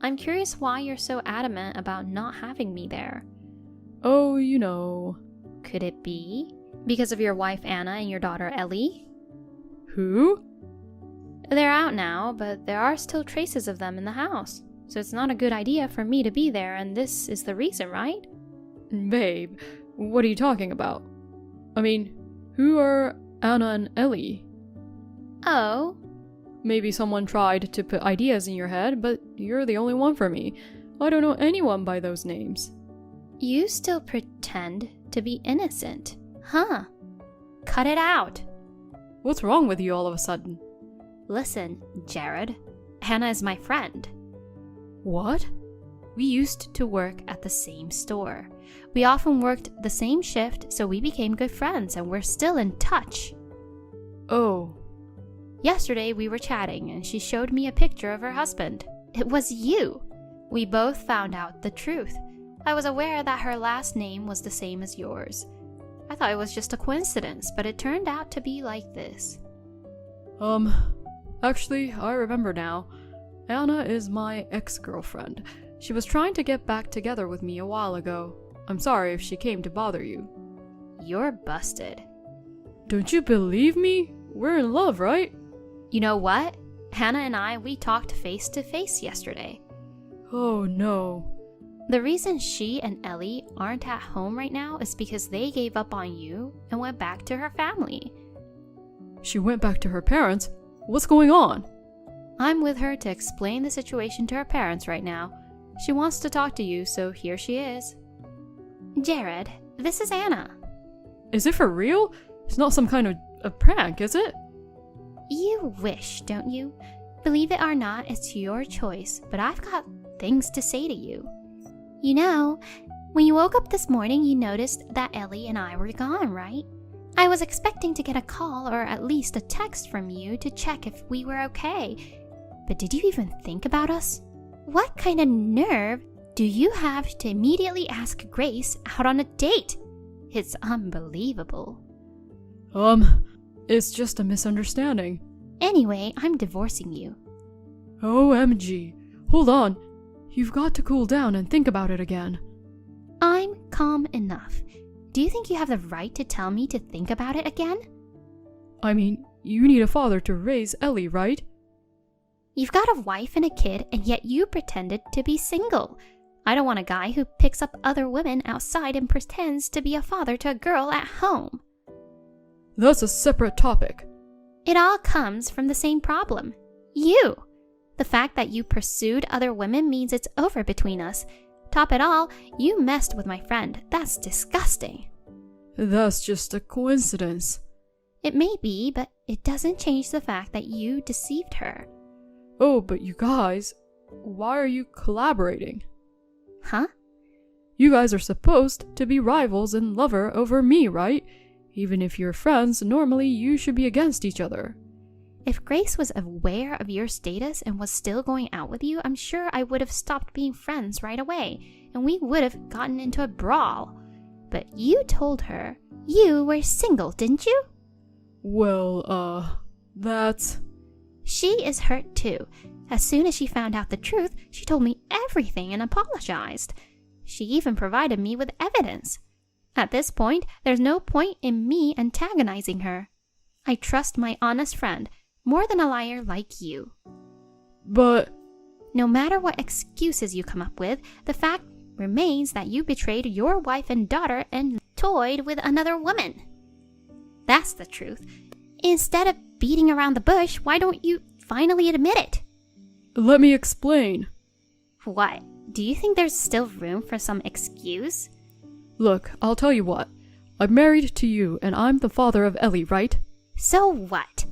I'm curious why you're so adamant about not having me there. Oh, you know... Could it be because of your wife Anna and your daughter Ellie? Who? They're out now, but there are still traces of them in the house. So it's not a good idea for me to be there, and this is the reason, right? Babe, what are you talking about? I mean, who are Anna and Ellie? Oh. Maybe someone tried to put ideas in your head, but you're the only one for me. I don't know anyone by those names. You still pretend to be innocent, huh? Cut it out. What's wrong with you all of a sudden? Listen, Jared, Hannah is my friend. What? We used to work at the same store. We often worked the same shift, so we became good friends and we're still in touch. Oh. Yesterday we were chatting and she showed me a picture of her husband. It was you. We both found out the truth. I was aware that her last name was the same as yours. I thought it was just a coincidence, but it turned out to be like this. Actually, I remember now. Anna is my ex-girlfriend. She was trying to get back together with me a while ago. I'm sorry if she came to bother you. You're busted. Don't you believe me? We're in love, right? You know what? Hannah and I, we talked face to face yesterday. Oh no. The reason she and Ellie aren't at home right now is because they gave up on you and went back to her family. She went back to her parents? What's going on? I'm with her to explain the situation to her parents right now. She wants to talk to you, so here she is. Jared, this is Anna. Is it for real? It's not some kind of a prank, is it? You wish, don't you? Believe it or not, it's your choice, but I've got things to say to you. You know, when you woke up this morning, you noticed that Ellie and I were gone, right? I was expecting to get a call or at least a text from you to check if we were okay. But did you even think about us? What kind of nerve do you have to immediately ask Grace out on a date? It's unbelievable. It's just a misunderstanding. Anyway, I'm divorcing you. OMG. Hold on. You've got to cool down and think about it again. I'm calm enough. Do you think you have the right to tell me to think about it again? I mean, you need a father to raise Ellie, right? You've got a wife and a kid, and yet you pretended to be single. I don't want a guy who picks up other women outside and pretends to be a father to a girl at home. That's a separate topic. It all comes from the same problem. You. The fact that you pursued other women means it's over between us. Top it all, you messed with my friend. That's disgusting. That's just a coincidence. It may be, but it doesn't change the fact that you deceived her. Oh, but you guys, why are you collaborating? Huh? You guys are supposed to be rivals and lover over me, right? Even if you're friends, normally you should be against each other. If Grace was aware of your status and was still going out with you, I'm sure I would have stopped being friends right away, and we would have gotten into a brawl. But you told her you were single, didn't you? Well, that's... She is hurt too. As soon as she found out the truth, she told me everything and apologized. She even provided me with evidence. At this point, there's no point in me antagonizing her. I trust my honest friend more than a liar like you. But... No matter what excuses you come up with, the fact remains that you betrayed your wife and daughter and toyed with another woman. That's the truth. Instead of beating around the bush, why don't you finally admit it? Let me explain. What? Do you think there's still room for some excuse? Look, I'll tell you what. I'm married to you, and I'm the father of Ellie, right? So what?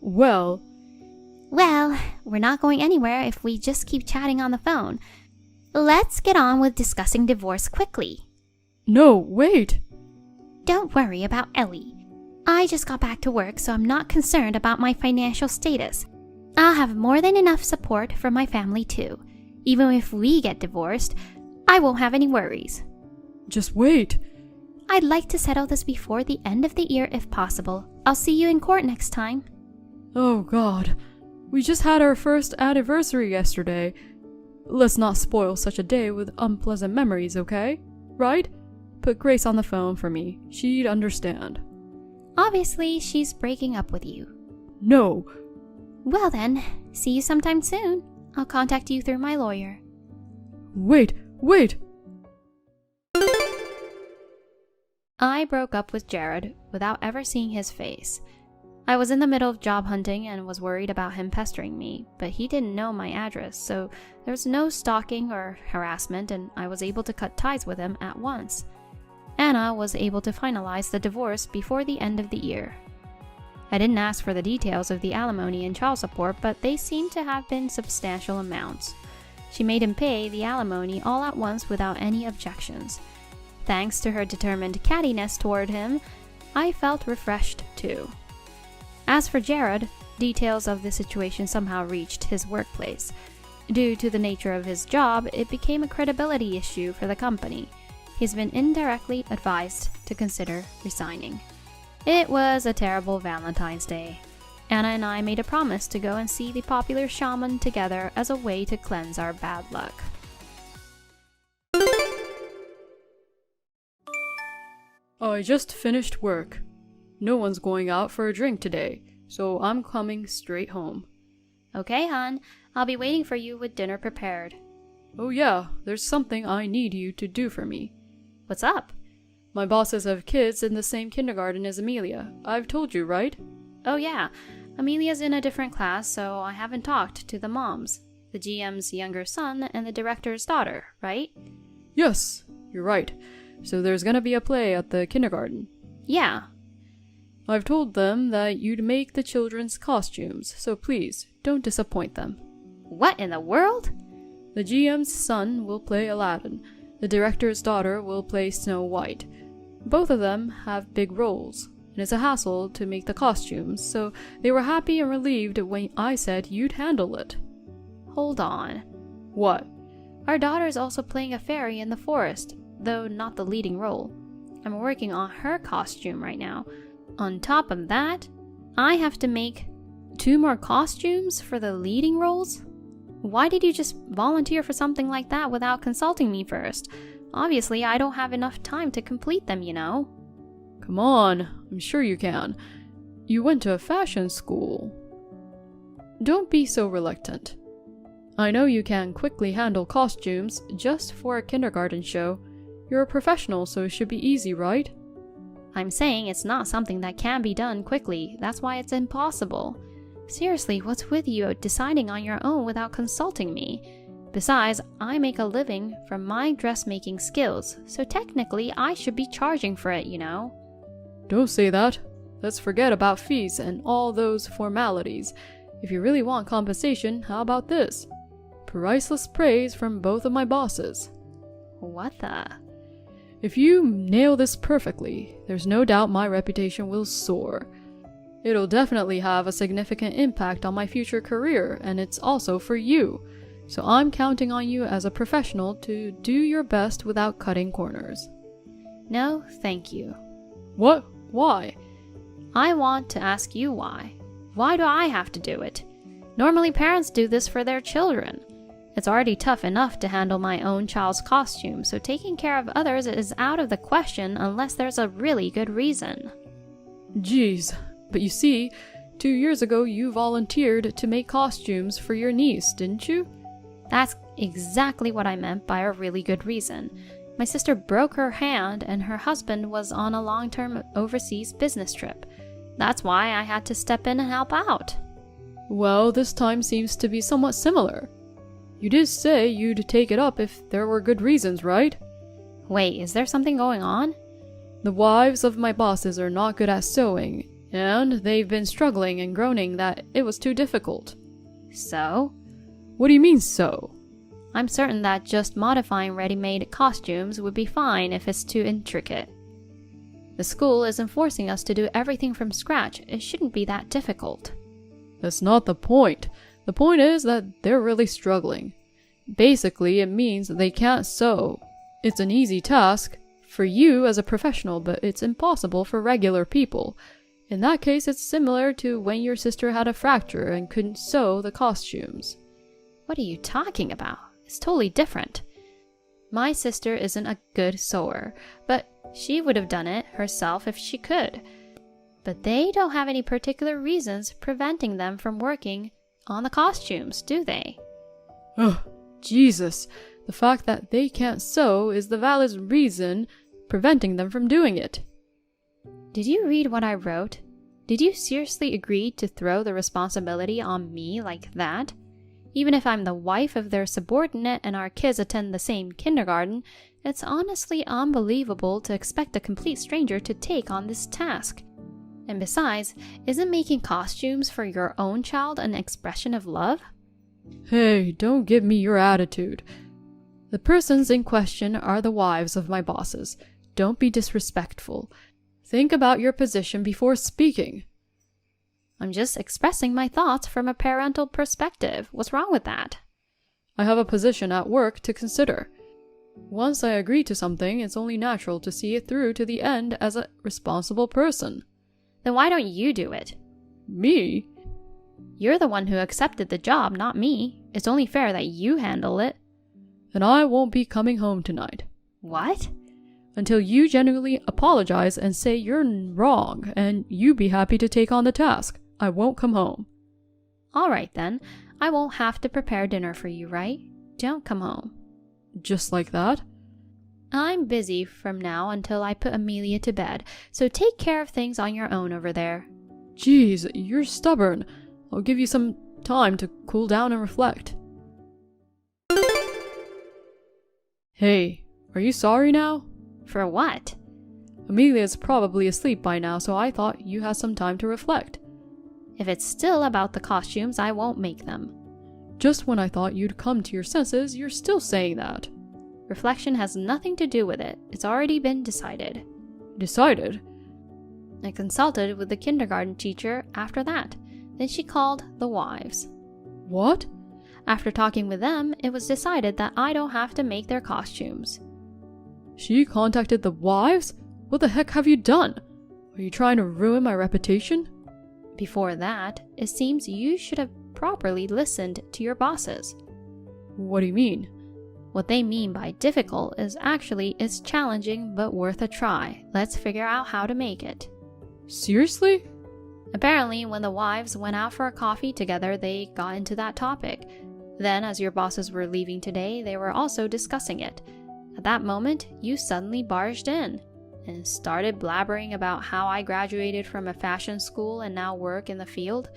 Well, we're not going anywhere if we just keep chatting on the phone. Let's get on with discussing divorce quickly. no, wait. Don't worry about Ellie. I just got back to work, so I'm not concerned about my financial status. I'll have more than enough support from my family too. Even if we get divorced, I won't have any worries. Just wait. I'd like to settle this before the end of the year if possible. I'll see you in court next time. Oh God. We just had our first anniversary yesterday. Let's not spoil such a day with unpleasant memories, okay? Right? Put Grace on the phone for me. She'd understand. Obviously, she's breaking up with you. No. Well then, see you sometime soon. I'll contact you through my lawyer. Wait. I broke up with Jared without ever seeing his face. I was in the middle of job hunting and was worried about him pestering me, but he didn't know my address, so there was no stalking or harassment, and I was able to cut ties with him at once. Anna was able to finalize the divorce before the end of the year. I didn't ask for the details of the alimony and child support, but they seemed to have been substantial amounts. She made him pay the alimony all at once without any objections. Thanks to her determined cattiness toward him, I felt refreshed too. As for Jared, details of the situation somehow reached his workplace. Due to the nature of his job, it became a credibility issue for the company. He's been indirectly advised to consider resigning. It was a terrible Valentine's Day. Anna and I made a promise to go and see the popular shaman together as a way to cleanse our bad luck. I just finished work. No one's going out for a drink today, so I'm coming straight home. Okay, hon. I'll be waiting for you with dinner prepared. Oh yeah, there's something I need you to do for me. What's up? My bosses have kids in the same kindergarten as Amelia. I've told you, right? Oh yeah. Amelia's in a different class, so I haven't talked to the moms. The GM's younger son and the director's daughter, right? Yes, you're right. So there's gonna be a play at the kindergarten. Yeah. I've told them that you'd make the children's costumes, so please, don't disappoint them. What in the world? The GM's son will play Aladdin. The director's daughter will play Snow White. Both of them have big roles, and it's a hassle to make the costumes, so they were happy and relieved when I said you'd handle it. Hold on. What? Our daughter's also playing a fairy in the forest, though not the leading role. I'm working on her costume right now. On top of that, I have to make 2 more costumes for the leading roles? Why did you just volunteer for something like that without consulting me first? Obviously, I don't have enough time to complete them, you know. Come on, I'm sure you can. You went to a fashion school. Don't be so reluctant. I know you can quickly handle costumes just for a kindergarten show. You're a professional, so it should be easy, right? I'm saying it's not something that can be done quickly. That's why it's impossible. Seriously, what's with you deciding on your own without consulting me? Besides, I make a living from my dressmaking skills, so technically I should be charging for it, you know? Don't say that. Let's forget about fees and all those formalities. If you really want compensation, how about this? Priceless praise from both of my bosses. What the? If you nail this perfectly, there's no doubt my reputation will soar. It'll definitely have a significant impact on my future career, and it's also for you. So I'm counting on you as a professional to do your best without cutting corners. No, thank you. What? Why? I want to ask you why. Why do I have to do it? Normally parents do this for their children. It's already tough enough to handle my own child's costume, so taking care of others is out of the question unless there's a really good reason. Geez, but you see, 2 years ago you volunteered to make costumes for your niece, didn't you? That's exactly what I meant by a really good reason. My sister broke her hand and her husband was on a long-term overseas business trip. That's why I had to step in and help out. Well, this time seems to be somewhat similar. You did say you'd take it up if there were good reasons, right? Wait, is there something going on? The wives of my bosses are not good at sewing, and they've been struggling and groaning that it was too difficult. So? What do you mean, so? I'm certain that just modifying ready-made costumes would be fine if it's too intricate. The school isn't forcing us to do everything from scratch. It shouldn't be that difficult. That's not the point. The point is that they're really struggling. Basically, it means they can't sew. It's an easy task for you as a professional, but it's impossible for regular people. In that case, it's similar to when your sister had a fracture and couldn't sew the costumes. What are you talking about? It's totally different. My sister isn't a good sewer, but she would have done it herself if she could. But they don't have any particular reasons preventing them from working on the costumes, do they? Ugh, Jesus. The fact that they can't sew is the valid reason preventing them from doing it. Did you read what I wrote? Did you seriously agree to throw the responsibility on me like that? Even if I'm the wife of their subordinate and our kids attend the same kindergarten, it's honestly unbelievable to expect a complete stranger to take on this task. And besides, isn't making costumes for your own child an expression of love? Hey, don't give me your attitude. The persons in question are the wives of my bosses. Don't be disrespectful. Think about your position before speaking. I'm just expressing my thoughts from a parental perspective. What's wrong with that? I have a position at work to consider. Once I agree to something, it's only natural to see it through to the end as a responsible person. Then why don't you do it? Me? You're the one who accepted the job, not me. It's only fair that you handle it. Then I won't be coming home tonight. What? Until you genuinely apologize and say you're wrong and you be happy to take on the task. I won't come home. All right then. I won't have to prepare dinner for you, right? Don't come home. Just like that? I'm busy from now until I put Amelia to bed, so take care of things on your own over there. Jeez, you're stubborn. I'll give you some time to cool down and reflect. Hey, are you sorry now? For what? Amelia's probably asleep by now, so I thought you had some time to reflect. If it's still about the costumes, I won't make them. Just when I thought you'd come to your senses, you're still saying that. Reflection has nothing to do with it. It's already been decided. Decided? I consulted with the kindergarten teacher after that. Then she called the wives. What? After talking with them, it was decided that I don't have to make their costumes. She contacted the wives? What the heck have you done? Are you trying to ruin my reputation? Before that, it seems you should have properly listened to your bosses. What do you mean? What they mean by difficult is actually it's challenging but worth a try. Let's figure out how to make it. Seriously? Apparently, when the wives went out for a coffee together, they got into that topic. Then, as your bosses were leaving today, they were also discussing it. At that moment, you suddenly barged in and started blabbering about how I graduated from a fashion school and now work in the field.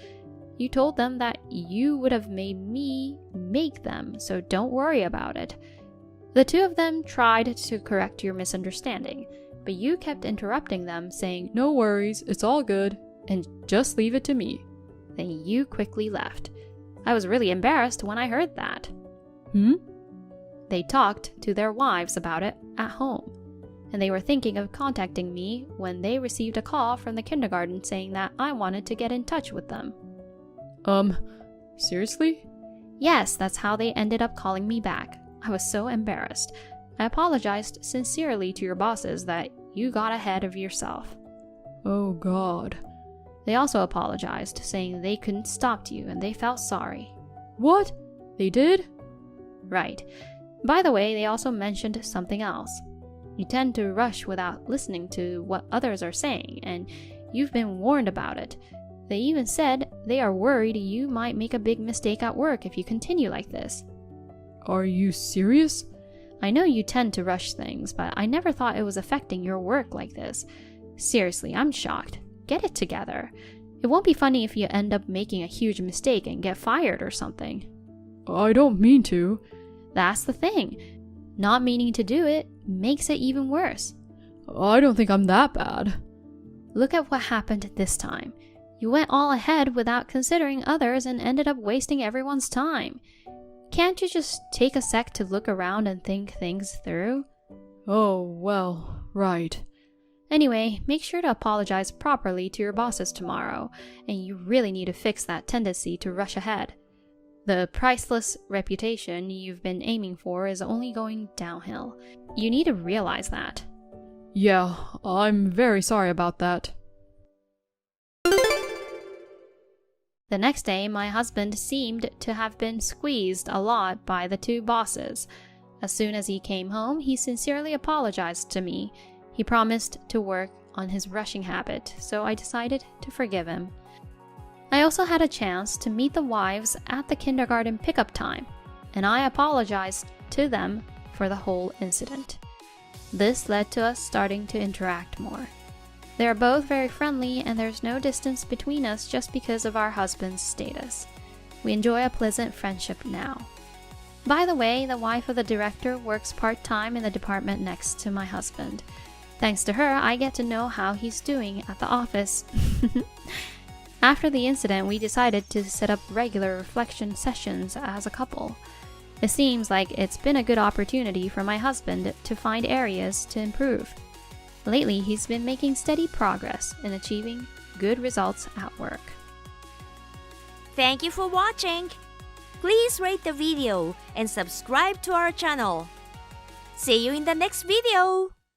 You told them that you would have made me make them, so don't worry about it. The two of them tried to correct your misunderstanding, but you kept interrupting them, saying, "No worries, it's all good, and just leave it to me." Then you quickly left. I was really embarrassed when I heard that. They talked to their wives about it at home, and they were thinking of contacting me when they received a call from the kindergarten saying that I wanted to get in touch with them. Seriously? Yes, that's how they ended up calling me back. I was so embarrassed. I apologized sincerely to your bosses that you got ahead of yourself. Oh God. They also apologized, saying they couldn't stop you and they felt sorry. What? They did? Right. By the way, they also mentioned something else. You tend to rush without listening to what others are saying, and you've been warned about it. They even said they are worried you might make a big mistake at work if you continue like this. Are you serious? I know you tend to rush things, but I never thought it was affecting your work like this. Seriously, I'm shocked. Get it together. It won't be funny if you end up making a huge mistake and get fired or something. I don't mean to. That's the thing. Not meaning to do it makes it even worse. I don't think I'm that bad. Look at what happened this time. You went all ahead without considering others and ended up wasting everyone's time. Can't you just take a sec to look around and think things through? Oh, well, right. Anyway, make sure to apologize properly to your bosses tomorrow, and you really need to fix that tendency to rush ahead. The priceless reputation you've been aiming for is only going downhill. You need to realize that. Yeah, I'm very sorry about that. The next day, my husband seemed to have been squeezed a lot by the two bosses. As soon as he came home, he sincerely apologized to me. He promised to work on his rushing habit, so I decided to forgive him. I also had a chance to meet the wives at the kindergarten pickup time, and I apologized to them for the whole incident. This led to us starting to interact more. They are both very friendly, and there's no distance between us just because of our husband's status. We enjoy a pleasant friendship now. By the way, the wife of the director works part-time in the department next to my husband. Thanks to her, I get to know how he's doing at the office. After the incident, we decided to set up regular reflection sessions as a couple. It seems like it's been a good opportunity for my husband to find areas to improve. Lately, he's been making steady progress in achieving good results at work. Thank you for watching. Please rate the video and subscribe to our channel. See you in the next video.